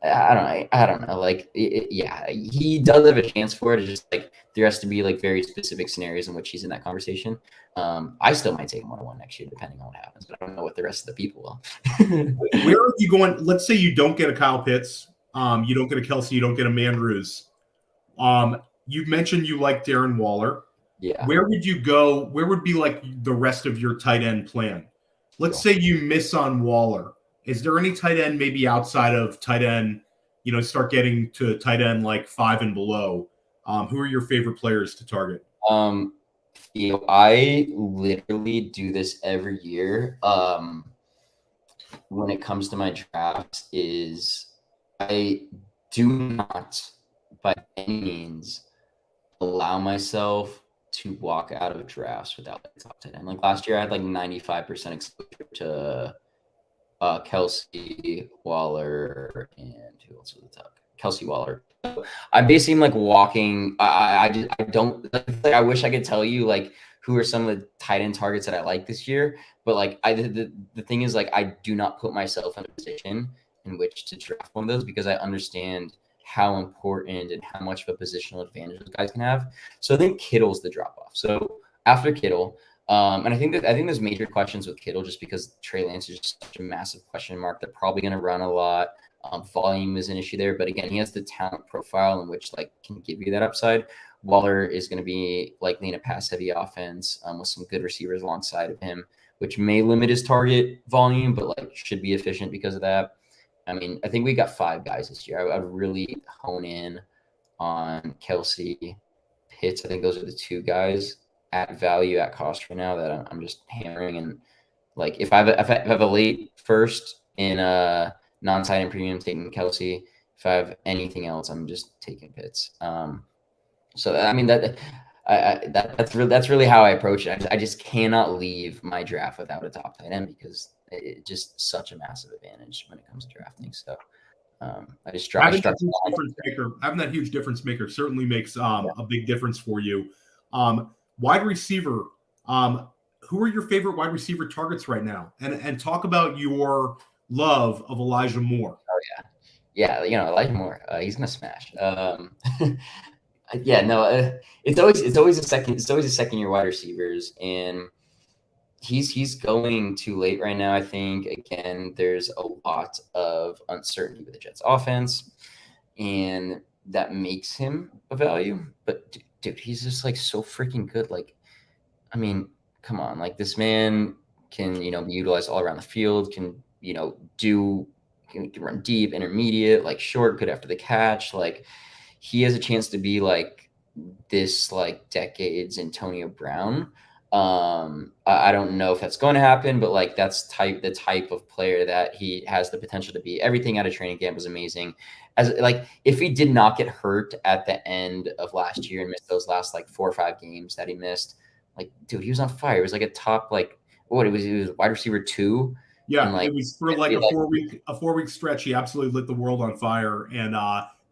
I don't know. Like, yeah, he does have a chance for it. It's just like there has to be like very specific scenarios in which he's in that conversation. I still might take him 1-1 next year, depending on what happens. But I don't know what the rest of the people will. Where are you going? Let's say you don't get a Kyle Pitts, you don't get a Kelce, you don't get a Mandrews. You mentioned you like Darren Waller. Yeah. Where would you go? Where would be like the rest of your tight end plan? Let's say you miss on Waller. Is there any tight end maybe outside of tight end, start getting to tight end like 5 and below? Who are your favorite players to target? Theo, I literally do this every year. When it comes to my drafts, is I do not by any means allow myself to walk out of drafts without the top 10. Like last year, I had like 95% exposure to Kelce, Waller, and who else was the top? Kelce, Waller. I'm basically like walking. I don't like. I wish I could tell you like who are some of the tight end targets that I like this year, but like the thing is like I do not put myself in a position in which to draft one of those because I understand how important and how much of a positional advantage those guys can have. So I think Kittle's the drop off. So after Kittle, and I think there's major questions with Kittle just because Trey Lance is just such a massive question mark. They're probably going to run a lot. Volume is an issue there, but again, he has the talent profile in which like can give you that upside. Waller is going to be likely in a pass-heavy offense with some good receivers alongside of him, which may limit his target volume, but like should be efficient because of that. I mean, I think we got 5 guys this year. I would really hone in on Kelce, Pitts. I think those are the 2 guys at value, at cost right now that I'm just hammering. And like if I have a late first in a non-tight end premium, taking Kelce. If I have anything else, I'm just taking Pitts. So I mean that's really how I approach it. I just cannot leave my draft without a top tight end because it's just such a massive advantage when it comes to drafting. So I just having that huge difference maker certainly makes a big difference for you. Wide receiver. Who are your favorite wide receiver targets right now? And talk about your love of Elijah Moore. Oh yeah, Elijah Moore. He's gonna smash. Yeah, no, it's always a second year wide receivers, and he's going too late right now. I think again, there's a lot of uncertainty with the Jets offense, and that makes him a value. But dude, he's just like so freaking good. Like, I mean, come on, like this man can be utilized all around the field. Can can run deep, intermediate, like short, good after the catch. Like he has a chance to be like this like decades Antonio Brown. I don't know if that's going to happen, but like that's the type of player that he has the potential to be. Everything out of training camp was amazing. As like if he did not get hurt at the end of last year and missed those last like 4 or 5 games that he missed, like dude, he was on fire. It was like a top like it was wide receiver 2. Yeah, and, like, it was for like a 4-week stretch. He absolutely lit the world on fire, and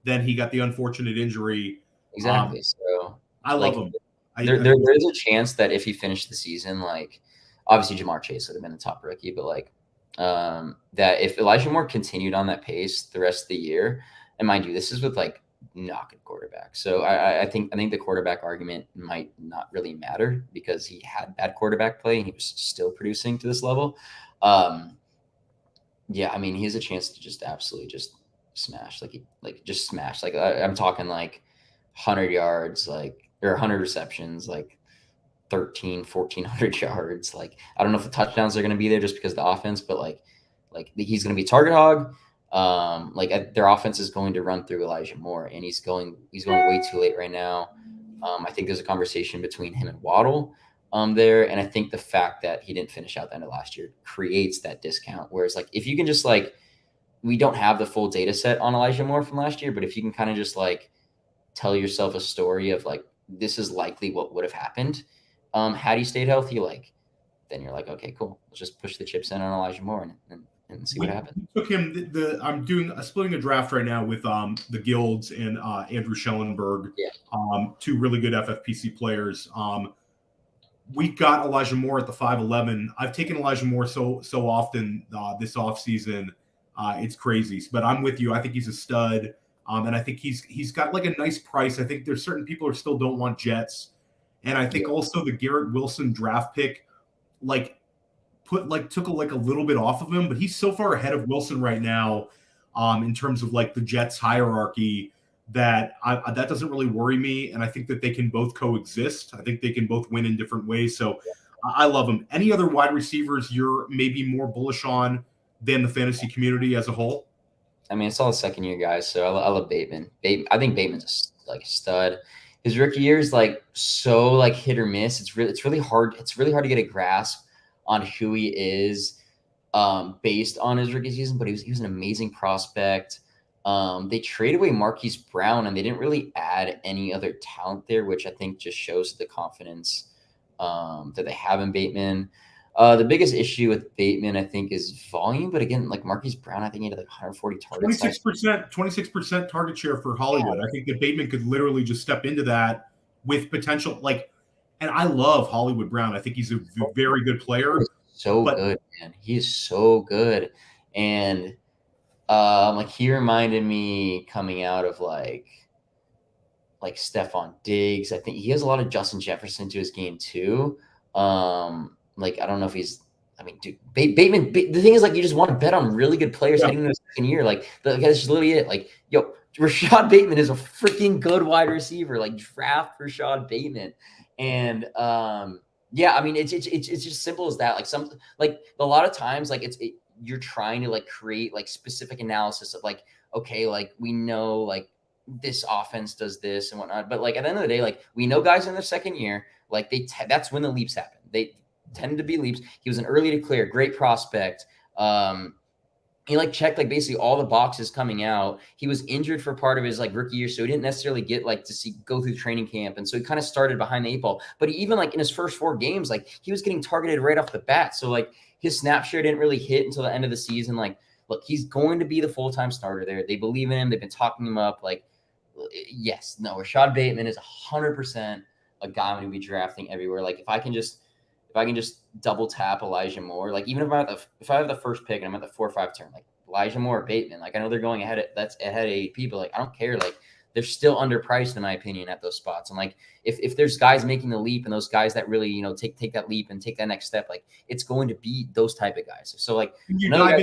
then he got the unfortunate injury. Exactly. So I love him. There is a chance that if he finished the season, like obviously Jamar Chase would have been the top rookie, but like that if Elijah Moore continued on that pace the rest of the year, and mind you, this is with like not good quarterback. So I think the quarterback argument might not really matter because he had bad quarterback play and he was still producing to this level. Yeah, I mean, he has a chance to just absolutely just smash, just smash. Like I'm talking like 100 yards, like or 100 receptions, like 1,400 yards. Like I don't know if the touchdowns are going to be there just because of the offense, but like he's going to be target hog. Their offense is going to run through Elijah Moore, and he's going way too late right now. I think there's a conversation between him and Waddle there, and I think the fact that he didn't finish out the end of last year creates that discount. Whereas like if you can just like we don't have the full data set on Elijah Moore from last year, but if you can kind of just like tell yourself a story of like this is likely what would have happened had he stayed healthy, like then you're like, okay, cool, let's just push the chips in on Elijah Moore and and see what happens. We took him. I'm doing splitting a draft right now with the Guilds and Andrew Schellenberg, Yeah. two really good FFPC players. We got Elijah Moore at the 5'11". I've taken Elijah Moore so often this offseason. It's crazy. But I'm with you. I think he's a stud. And I think he's got like a nice price. I think there's certain people who still don't want Jets. And I think also the Garrett Wilson draft pick, took a little bit off of him, but he's so far ahead of Wilson right now in terms of like the Jets hierarchy that that doesn't really worry me. And I think that they can both coexist. I think they can both win in different ways. So I love them. Any other wide receivers you're maybe more bullish on than the fantasy community as a whole? I mean, it's all second-year guys, so I love Bateman. I think Bateman's a stud. His rookie year is so hit or miss. It's really hard. It's really hard to get a grasp on who he is based on his rookie season. But he was an amazing prospect. They traded away Marquise Brown, and they didn't really add any other talent there, which I think just shows the confidence that they have in Bateman. The biggest issue with Bateman, I think, is volume. But again, Marquise Brown, I think he had 140 targets. 26% target share for Hollywood. Yeah. I think that Bateman could literally just step into that with potential. And I love Hollywood Brown. I think he's a very good player. Good, man. He is so good. And he reminded me coming out of Stephon Diggs. I think he has a lot of Justin Jefferson to his game too. I don't know if he's. I mean, dude, Bateman. The thing is, you just want to bet on really good players heading into the second year. That's just literally it. Rashad Bateman is a freaking good wide receiver. Draft Rashad Bateman, and I mean, it's just simple as that. A lot of times, you're trying to create specific analysis of okay, we know this offense does this and whatnot, but at the end of the day, we know guys in their second year, that's when the leaps happen. They tend to be leaps. He was an early declare, great prospect. He checked basically all the boxes coming out. He was injured for part of his rookie year, so he didn't necessarily get to go through training camp, and so he kind of started behind the 8 ball. But he even in his first 4 games, he was getting targeted right off the bat. So his snap share didn't really hit until the end of the season. Look, he's going to be the full-time starter there. They believe in him. They've been talking him up. Rashad Bateman is 100% a guy I'm going to be drafting everywhere. If I can just double tap Elijah Moore, even if I have the first pick and I'm at the 4 or 5 turn, Elijah Moore or Bateman, I know they're going ahead of ADP, but I don't care. They're still underpriced in my opinion at those spots. And if there's guys making the leap and those guys that really, take that leap and take that next step, it's going to be those type of guys. So you dive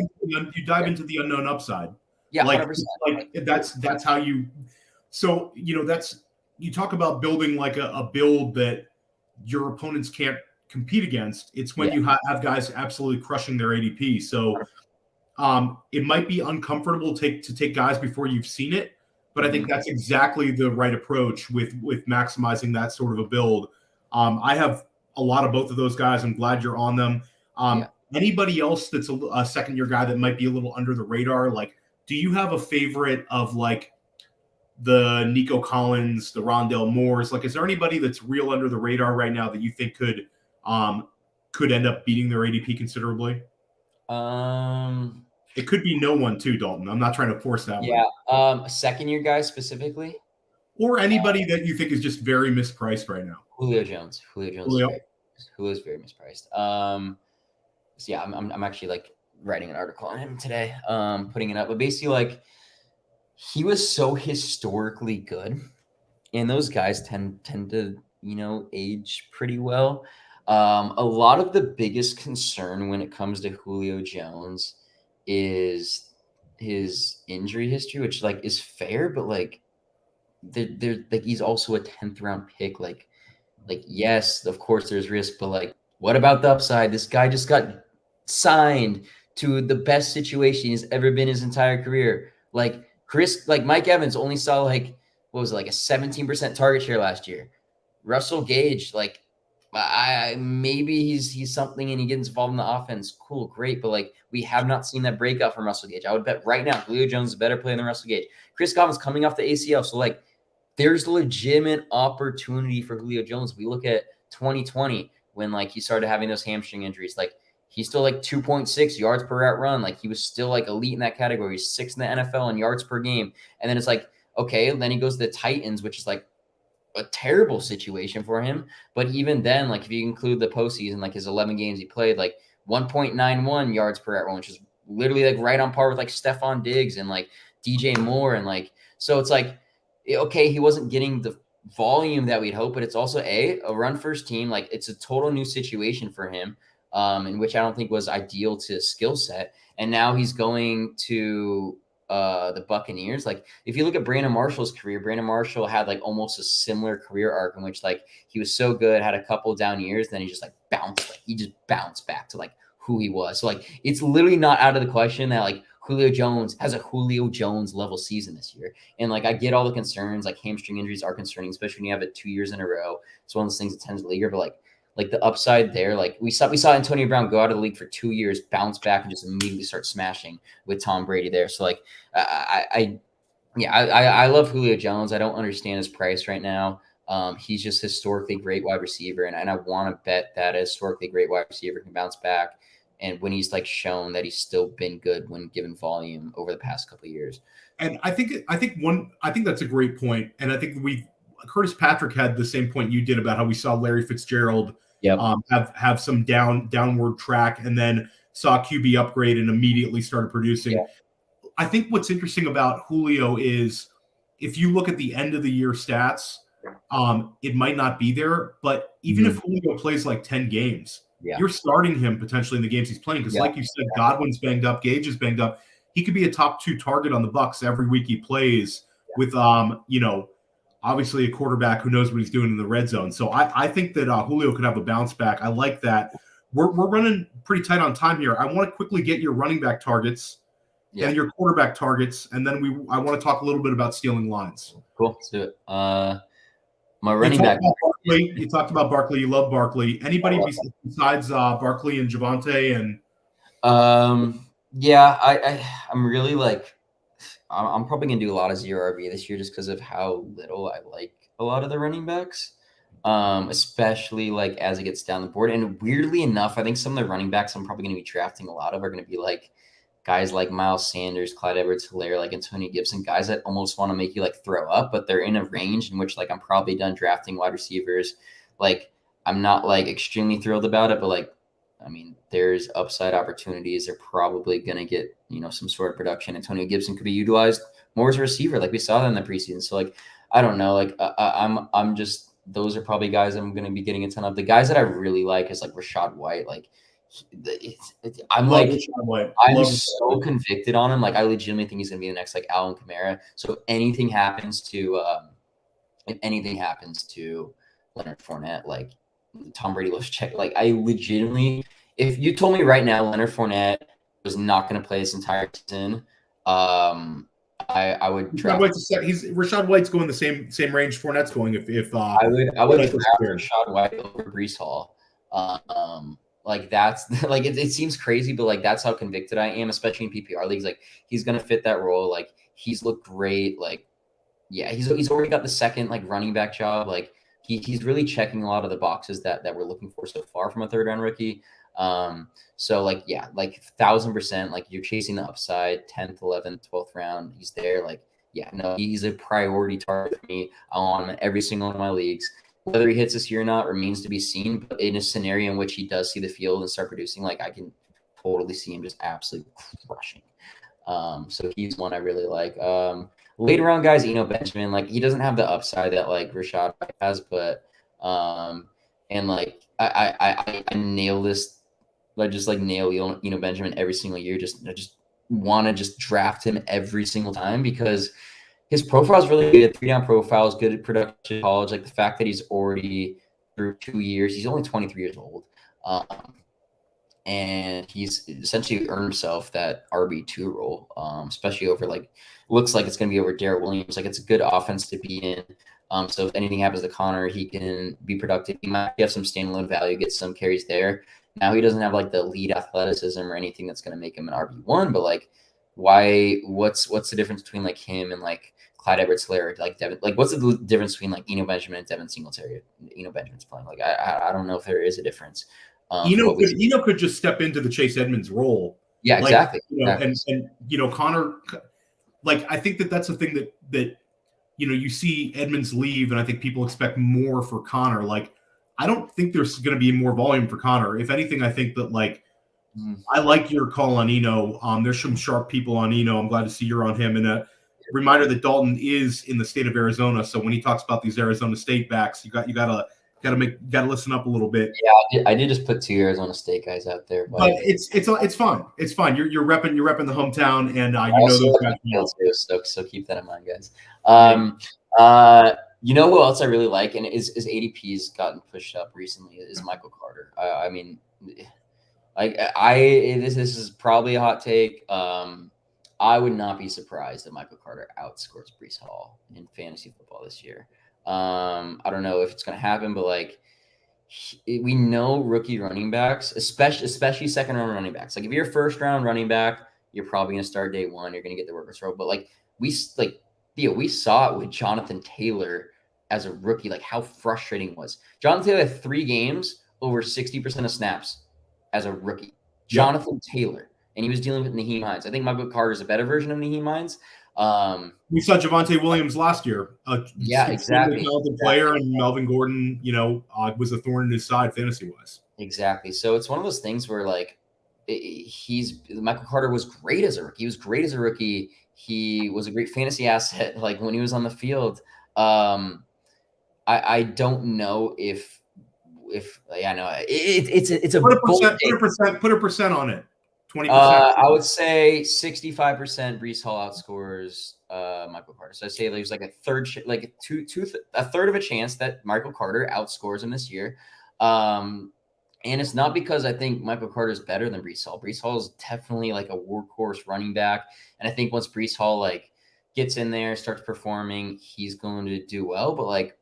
into the unknown upside. Yeah, 100%. That's how you. So you talk about building a build that your opponents can't compete against. It's when you have guys absolutely crushing their ADP. So it might be uncomfortable to take guys before you've seen it, but I think that's exactly the right approach with maximizing that sort of a build. I have a lot of both of those guys. I'm glad you're on them. Anybody else that's a second year guy that might be a little under the radar? Do you have a favorite of the Nico Collins, the Rondale Moores? Is there anybody that's real under the radar right now that you think could end up beating their ADP considerably? It could be no one too, Dalton. I'm not trying to force that one. A second year guy specifically, or anybody that you think is just very mispriced right now. Julio Jones is very mispriced. I'm actually writing an article on him today, putting it up. But basically, he was so historically good, and those guys tend to age pretty well. A lot of the biggest concern when it comes to Julio Jones is his injury history, which is fair, but they're he's also a 10th round pick. Yes, of course there's risk, but what about the upside? This guy just got signed to the best situation he's ever been his entire career. Mike Evans only saw what was it, a 17% target share last year. Russell Gage, maybe he's something and he gets involved in the offense. Cool, great. But we have not seen that breakout from Russell Gage. I would bet right now Julio Jones is a better player than Russell Gage. Chris Godwin's coming off the ACL. So there's legitimate opportunity for Julio Jones. We look at 2020 when he started having those hamstring injuries. he's still like 2.6 yards per route run. Like he was still like elite in that category. He's 6th in the NFL in yards per game. And then it's like, okay, then he goes to the Titans, which is like a terrible situation for him. But even then, like if you include the postseason, like his 11 games he played, like 1.91 yards per route run, which is literally like right on par with like Stephon Diggs and like DJ Moore. And like, so it's like, okay, he wasn't getting the volume that we'd hope, but it's also a run first team. Like it's a total new situation for him, in which I don't think was ideal to skill set. And now he's going to the Buccaneers. Like if you look at Brandon Marshall's career, Brandon Marshall had like almost a similar career arc in which like he was so good, had a couple down years, then he just like bounced back to like who he was. So like it's literally not out of the question that like Julio Jones has a Julio Jones level season this year. And like I get all the concerns, like hamstring injuries are concerning, especially when you have it 2 years in a row. It's one of those things that tends to linger, but like the upside there, like we saw Antonio Brown go out of the league for 2 years, bounce back, and just immediately start smashing with Tom Brady there. So like I love Julio Jones. I don't understand his price right now. He's just historically great wide receiver, and I want to bet that a historically great wide receiver can bounce back. And when he's like shown that he's still been good when given volume over the past couple of years. And I think that's a great point. And I think Curtis Patrick had the same point you did about how we saw Larry Fitzgerald have some downward track and then saw QB upgrade and immediately started producing. Yeah. I think what's interesting about Julio is if you look at the end of the year stats, it might not be there, but even if Julio plays like 10 games, you're starting him potentially in the games he's playing. Because like you said, Godwin's banged up, Gage is banged up. He could be a top 2 target on the Bucs every week he plays with, obviously a quarterback who knows what he's doing in the red zone. So I think that Julio could have a bounce back. I like that. We're running pretty tight on time here. I want to quickly get your running back targets and your quarterback targets, and then I want to talk a little bit about stealing lines. Cool. Let's do it. My running back. You talked about Barkley. You love Barkley. Anybody besides Barkley and Javonte and? I'm really like, I'm probably gonna do a lot of zero RB this year just because of how little I like a lot of the running backs, especially like as it gets down the board. And weirdly enough, I think some of the running backs I'm probably gonna be drafting a lot of are gonna be like guys like Miles Sanders, Clyde Edwards-Helaire, like Antonio Gibson, guys that almost want to make you like throw up, but they're in a range in which like I'm probably done drafting wide receivers. Like I'm not like extremely thrilled about it, but like, I mean, there's upside opportunities. They're probably going to get, some sort of production. Antonio Gibson could be utilized more as a receiver. Like we saw that in the preseason. So like, I don't know, like I'm just, those are probably guys I'm going to be getting a ton of. The guys that I really like is like Rachaad White. Like, I'm so convicted on him. Like I legitimately think he's gonna be the next like Alvin Kamara. So if anything happens to Leonard Fournette, like Tom Brady was check. Like I legitimately, if you told me right now Leonard Fournette was not gonna play this entire season, I would draft. Rachaad White's going the same range Fournette's going. I would draft Rachaad White over Breece Hall. Like that's like it seems crazy, but like that's how convicted I am, especially in PPR leagues. Like he's gonna fit that role. Like he's looked great. Like he's already got the second like running back job. Like he's really checking a lot of the boxes that we're looking for so far from a 3rd round rookie. So like 1,000%. Like you're chasing the upside, 10th, 11th, 12th round. He's there. Like he's a priority target for me. I want him in every single one of my leagues. Whether he hits this year or not remains to be seen. But in a scenario in which he does see the field and start producing, like I can totally see him just absolutely crushing. So he's one I really like. Later on, guys, Benjamin, like he doesn't have the upside that like Rachaad has, but and like I nail this. I just like nail Benjamin every single year. I just want to just draft him every single time because his profile is really good. 3-down profile is good at production college. Like the fact that he's already through 2 years, he's only 23 years old. And he's essentially earned himself that RB2 role, especially over looks like it's going to be over Darrell Williams. Like it's a good offense to be in. So if anything happens to Connor, he can be productive. He might have some standalone value, get some carries there. Now he doesn't have like the lead athleticism or anything that's going to make him an RB1, but like, what's the difference between like him and like Clyde Edwards-Helaire, like Devin, like what's the difference between like Benjamin and Devin Singletary? Benjamin's playing. Like I don't know if there is a difference. For what we see. Eno could just step into the Chase Edmonds role. Yeah, like, exactly. You know, Exactly. and you know, Connor, like, I think that's the thing that you know, you see Edmonds leave, and I think people expect more for Connor. Like, I don't think there's going to be more volume for Connor. If anything, I think that, like, I like your call on Eno. There's some sharp people on Eno. I'm glad to see you're on him. And a reminder that Dalton is in the state of Arizona. So when he talks about these Arizona State backs, you gotta listen up a little bit. Yeah, I did just put 2 Arizona State guys out there, but it's fine. It's fine. You're repping the hometown, and you know those guys well. Too, so keep that in mind, guys. You know who else I really like, and is ADP's gotten pushed up recently, is Michael Carter. I mean, this is probably a hot take. I would not be surprised that Michael Carter outscores Breece Hall in fantasy football this year. I don't know if it's going to happen, but like, we know rookie running backs, especially second round running backs. Like, if you're a first round running back, you're probably going to start day one. You're going to get the workers row. But like, we saw it with Jonathan Taylor as a rookie, like how frustrating it was. Jonathan Taylor had 3 games over 60% of snaps as a rookie. Jonathan Taylor, and he was dealing with Nyheim Hines. I think Michael Carter is a better version of Nyheim Hines. We saw Javonte Williams last year. Exactly. Talented player, and Melvin Gordon, you know, was a thorn in his side fantasy wise. Exactly. So it's one of those things where, like, Michael Carter was great as a rookie. He was great as a rookie. He was a great fantasy asset. Like, when he was on the field, I don't know if no, it's a put a percent on it. 20%. I would say 65% Breece Hall outscores Michael Carter. So I say there's like a third of a chance that Michael Carter outscores him this year. And it's not because I think Michael Carter is better than Breece Hall. Breece Hall is definitely like a workhorse running back. And I think once Breece Hall like gets in there, starts performing, he's going to do well. But like,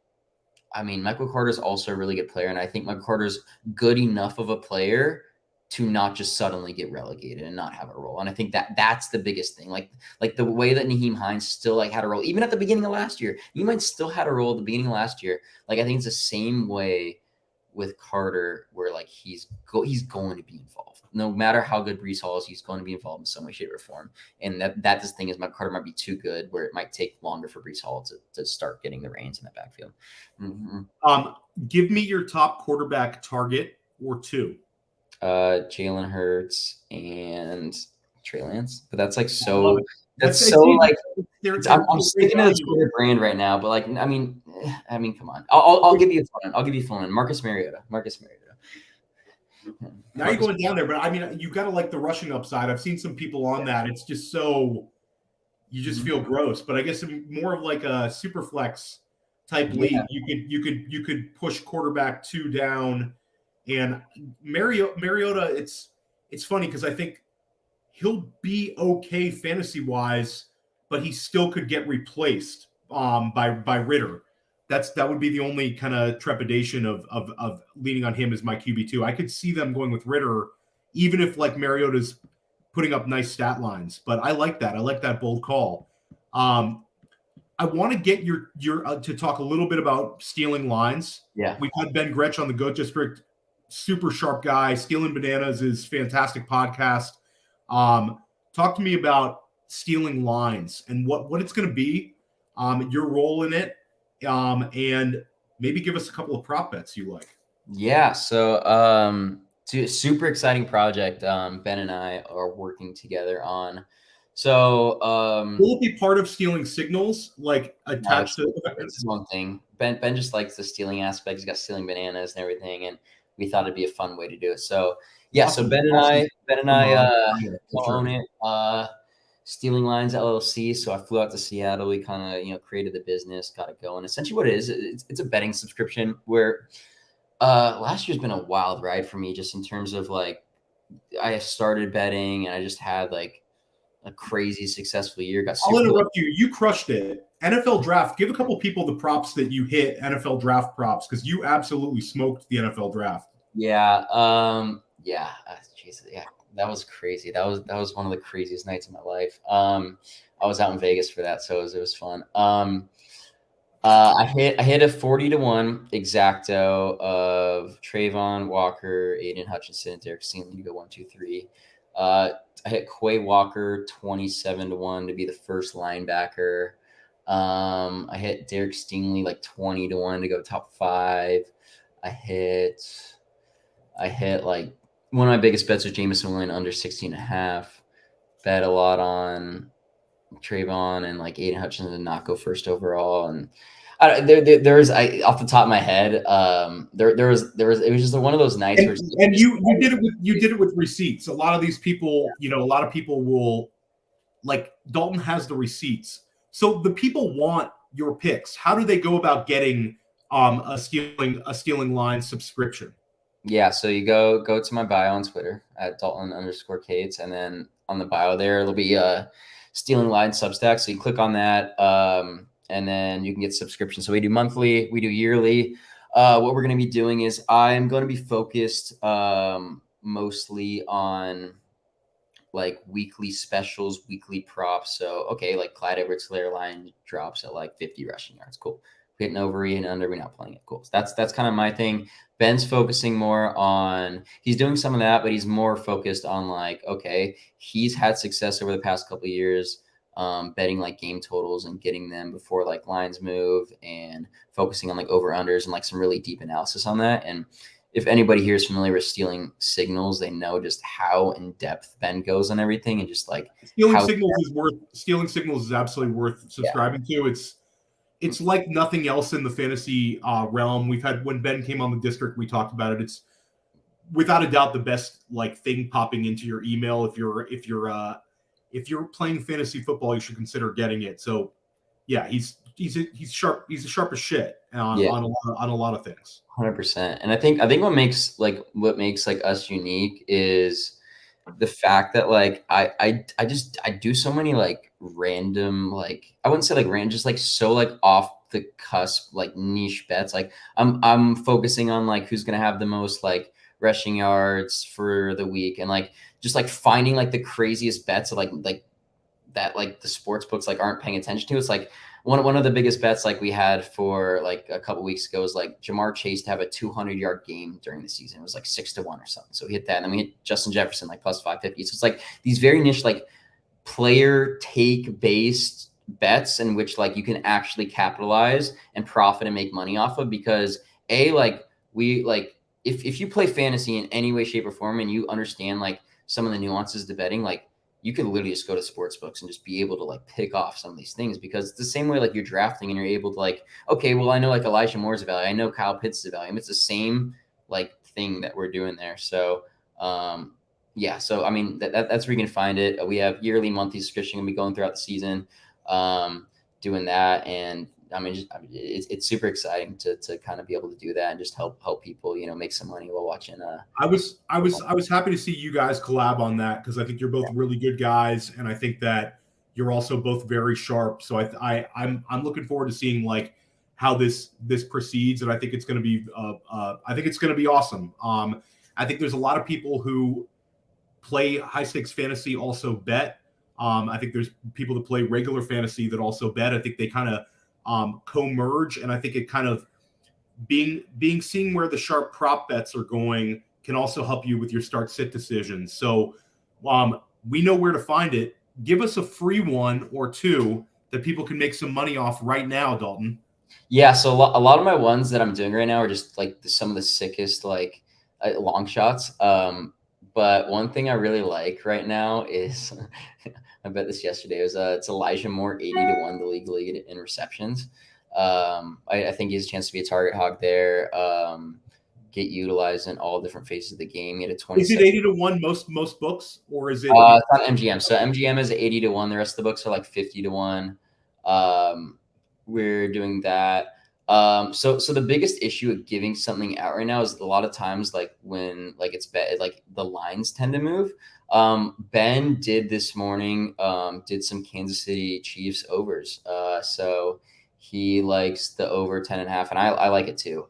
I mean, Michael Carter is also a really good player. And I think Michael Carter's good enough of a player to not just suddenly get relegated and not have a role. And I think that's the biggest thing. Like the way that Nyheim Hines still like had a role, even at the beginning of last year, Nyheim Hines still had a role at the beginning of last year. Like, I think it's the same way with Carter, where like he's going to be involved. No matter how good Breece Hall is, he's going to be involved in some way, shape, or form. And that's the thing, is Michael Carter might be too good, where it might take longer for Breece Hall to start getting the reins in that backfield. Mm-hmm. Give me your top quarterback target or 2. Jalen Hurts and Trey Lance, but that's like I'm sticking to the Twitter brand right now. But like, I mean, come on, I'll give you a fun one. I'll give you a fun one. Marcus Mariota. Now you're going down there, but I mean, you've got to like the rushing upside. I've seen some people on that. It's just so you just feel gross. But I guess more of like a super flex type league. You could push quarterback 2 down. And Mariota, it's funny because I think he'll be okay fantasy wise, but he still could get replaced by Ritter. That would be the only kind of trepidation of leaning on him as my QB2. I could see them going with Ritter, even if like Mariota's putting up nice stat lines. But I like that. I like that bold call. I want to get your to talk a little bit about stealing lines. Yeah, we've had Ben Gretsch on the Goat District. Super sharp guy. Stealing Bananas is fantastic podcast. Talk to me about stealing lines and what it's going to be, your role in it, and maybe give us a couple of prop bets you like. Yeah. So, super exciting project. Ben and I are working together on. So, will it be part of stealing signals, like attached to? This is one thing. Ben just likes the stealing aspect. He's got Stealing Bananas and everything, and we thought it'd be a fun way to do it. So yeah, awesome. So Ben and I own it. Stealing Lines LLC. So I flew out to Seattle. We kind of created the business, got it going. Essentially, what it is, it's a betting subscription. Where last year's been a wild ride for me, just in terms of like I started betting and I just had like a crazy successful year. I'll interrupt you. You crushed it. NFL draft. Give a couple people the props that you hit. NFL draft props, because you absolutely smoked the NFL draft. Yeah. Jesus. Yeah. That was crazy. That was one of the craziest nights of my life. I was out in Vegas for that, so it was fun. I hit a 40-1 exacto of Trayvon Walker, Aiden Hutchinson, Derek Stingley to go 1, 2, 3. I hit Quay Walker 27-1 to be the first linebacker. I hit Derek Stingley like 20-1 to go top 5. I hit like one of my biggest bets was Jameson Williams under 16.5. Bet a lot on Trayvon and like Aiden Hutchinson to not go first overall. And there was off the top of my head, there was it was just one of those nights where and you did it with receipts. A lot of these people, a lot of people will, like, Dalton has the receipts. So the people want your picks. How do they go about getting a stealing line subscription? Yeah, so you go to my bio on Twitter at Dalton_Cates, and then on the bio there it'll be Stealing Line Substack. So you click on that, and then you can get subscription. So we do monthly, we do yearly. What we're going to be doing is I'm going to be focused mostly on like weekly specials, weekly props. So okay, like Clyde Edwards-Helaire line drops at like 50 rushing yards. Cool. Hitting over, hitting under, we're not playing it. Cool. So that's kind of my thing. Ben's focusing more on, he's doing some of that, but he's more focused on like, okay, he's had success over the past couple of years, betting like game totals and getting them before like lines move, and focusing on like over unders and like some really deep analysis on that. And if anybody here is familiar with Stealing Signals, they know just how in depth Ben goes on everything, and just like Stealing Signals is absolutely worth subscribing to. It's like nothing else in the fantasy realm. We've had, when Ben came on the district, we talked about it. It's without a doubt the best like thing popping into your email. If you're playing fantasy football, you should consider getting it. So yeah, he's sharp. He's sharp as shit on a lot of things. 100%. And I think what makes like us unique is the fact that like I do so many like random, like I wouldn't say like random, just like so like off the cusp like niche bets. Like I'm focusing on like who's gonna have the most like rushing yards for the week, and like just like finding like the craziest bets of, like that like the sports books like aren't paying attention to. It's like one of the biggest bets like we had for like a couple weeks ago was like Jamar Chase to have a 200-yard game during the season. It was like 6-1 or something. So we hit that, and then we hit Justin Jefferson like plus 550. So it's like these very niche like player take based bets in which like you can actually capitalize and profit and make money off of, because like we like if you play fantasy in any way, shape, or form, and you understand like some of the nuances to betting, like you could literally just go to sports books and just be able to like pick off some of these things, because it's the same way like you're drafting and you're able to like, okay, well, I know like Elijah Moore's value, I know Kyle Pitts' value. It's the same like thing that we're doing there. So yeah, so I mean that's where you can find it. We have yearly, monthly subscription gonna be going throughout the season, doing that. And I mean, it's super exciting to kind of be able to do that and just help people, make some money while watching. I was happy to see you guys collab on that, because I think you're both really good guys, and I think that you're also both very sharp. So I'm looking forward to seeing like how this proceeds, and I think it's going to be awesome. I think there's a lot of people who play high stakes fantasy also bet. I think there's people that play regular fantasy that also bet. I think they kind of co-merge, and I think it kind of seeing where the sharp prop bets are going can also help you with your start sit decisions. So we know where to find it. Give us a free one or two that people can make some money off right now, Dalton. Yeah, so a lot of my ones that I'm doing right now are just like some of the sickest like long shots. But one thing I really like right now is I bet this yesterday was it's Elijah Moore 80-1 the league lead in receptions. I think he has a chance to be a target hog there. Get utilized in all different phases of the game. He had a 20. Is it 80-1 most books, or is it? It's on MGM. So MGM is 80-1. The rest of the books are like 50-1. We're doing that. So the biggest issue of giving something out right now is a lot of times like when like it's bet, like the lines tend to move. Ben did this morning, did some Kansas City Chiefs overs. So he likes the over 10.5, and I like it too.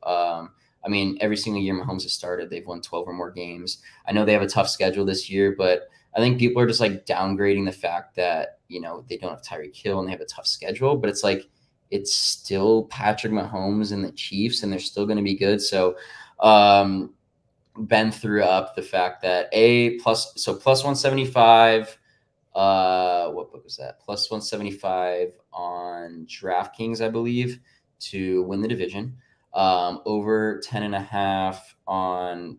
I mean, every single year Mahomes has started, they've won 12 or more games. I know they have a tough schedule this year, but I think people are just like downgrading the fact that, they don't have Tyreek Hill and they have a tough schedule. But it's like, it's still Patrick Mahomes and the Chiefs, and they're still going to be good. So Ben threw up the fact that plus 175. What book was that? Plus 175 on DraftKings, I believe, to win the division. Over 10.5 on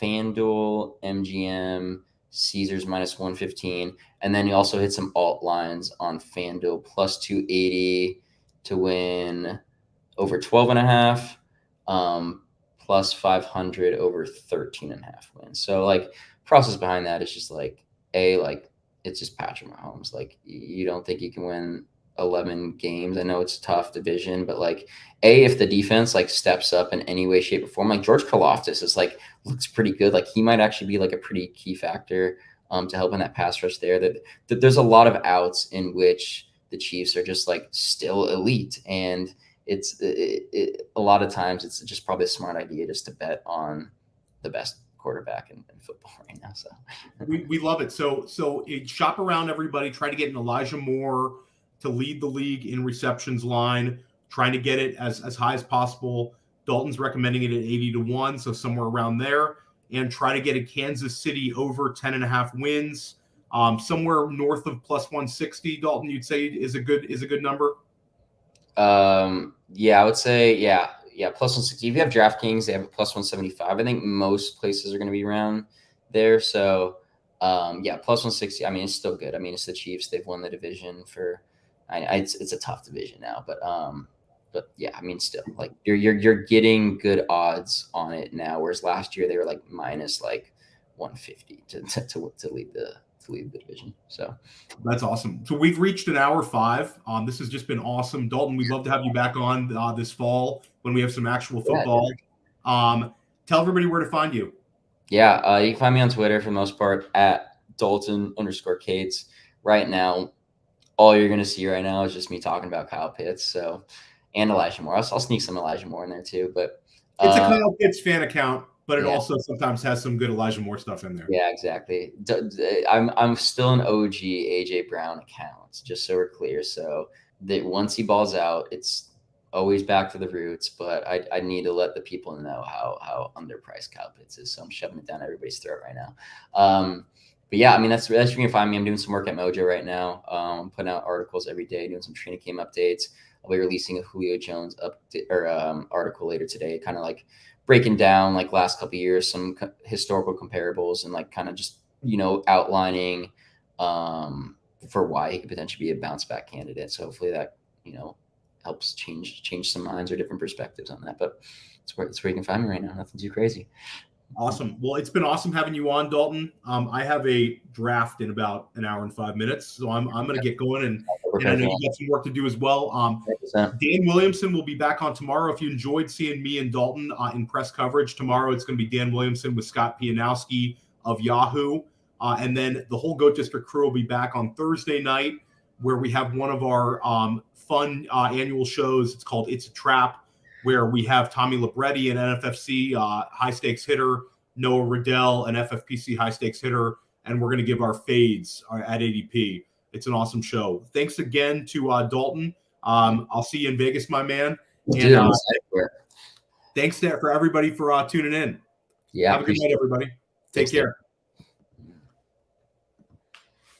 FanDuel, MGM, Caesars minus 115. And then he also hit some alt lines on FanDuel plus 280 to win over 12.5. Plus 500 over 13.5 wins. So like process behind that is just like it's just Patrick Mahomes. Like you don't think you can win 11 games. I know it's a tough division, but like if the defense like steps up in any way, shape, or form, like George Karlaftis is like looks pretty good. Like he might actually be like a pretty key factor to help in that pass rush there. That there's a lot of outs in which the Chiefs are just like still elite, and it's a lot of times it's just probably a smart idea just to bet on the best quarterback in football right now. So we love it. So shop around, everybody. Try to get an Elijah Moore to lead the league in receptions line. Trying to get it as high as possible. Dalton's recommending it at 80-1, so somewhere around there. And try to get a Kansas City over 10.5 wins. Somewhere north of plus 160. Dalton, you'd say is a good number. Yeah, I would say, yeah, plus 160. If you have DraftKings, they have a plus 175. I think most places are going to be around there. So, yeah, plus 160. I mean, it's still good. I mean, it's the Chiefs. They've won the division it's a tough division now, but yeah, I mean, still like you're getting good odds on it now. Whereas last year they were like minus like 150 to lead the division. So that's awesome. So we've reached an hour 5. This has just been awesome. Dalton, we'd love to have you back on this fall when we have some actual football. Yeah. Tell everybody where to find you. Yeah, you can find me on Twitter for the most part at Dalton_Cates. Right now, all you're going to see right now is just me talking about Kyle Pitts. So, and Elijah Moore. I'll sneak some Elijah Moore in there too. But it's a Kyle Pitts fan account. But it also sometimes has some good Elijah Moore stuff in there. Yeah, exactly. I'm still an OG AJ Brown account, just so we're clear. So that once he balls out, it's always back to the roots. But I need to let the people know how underpriced Kyle Pitts is. So I'm shoving it down everybody's throat right now. But yeah, I mean that's where you can find me. I'm doing some work at MOJO right now. I'm putting out articles every day, doing some training camp updates. I'll be releasing a Julio Jones article later today, kind of like breaking down like last couple of years, some historical comparables, and like kind of just, outlining for why he could potentially be a bounce back candidate. So hopefully that, helps change some minds or different perspectives on that. But it's where you can find me right now. Nothing too crazy. Awesome. Well, it's been awesome having you on, Dalton. I have a draft in about an hour and 5 minutes, so I'm going to get going, and I know you got some work to do as well. Dan Williamson will be back on tomorrow. If you enjoyed seeing me and Dalton in press coverage tomorrow, it's going to be Dan Williamson with Scott Pianowski of Yahoo, and then the whole Goat District crew will be back on Thursday night, where we have one of our fun annual shows. It's called It's a Trap, where we have Tommy Libretti, an NFFC high-stakes hitter, Noah Riddell, an FFPC high-stakes hitter, and we're going to give our fades at ADP. It's an awesome show. Thanks again to Dalton. I'll see you in Vegas, my man. And thanks for everybody for tuning in. Yeah, have a good night, everybody. Take care.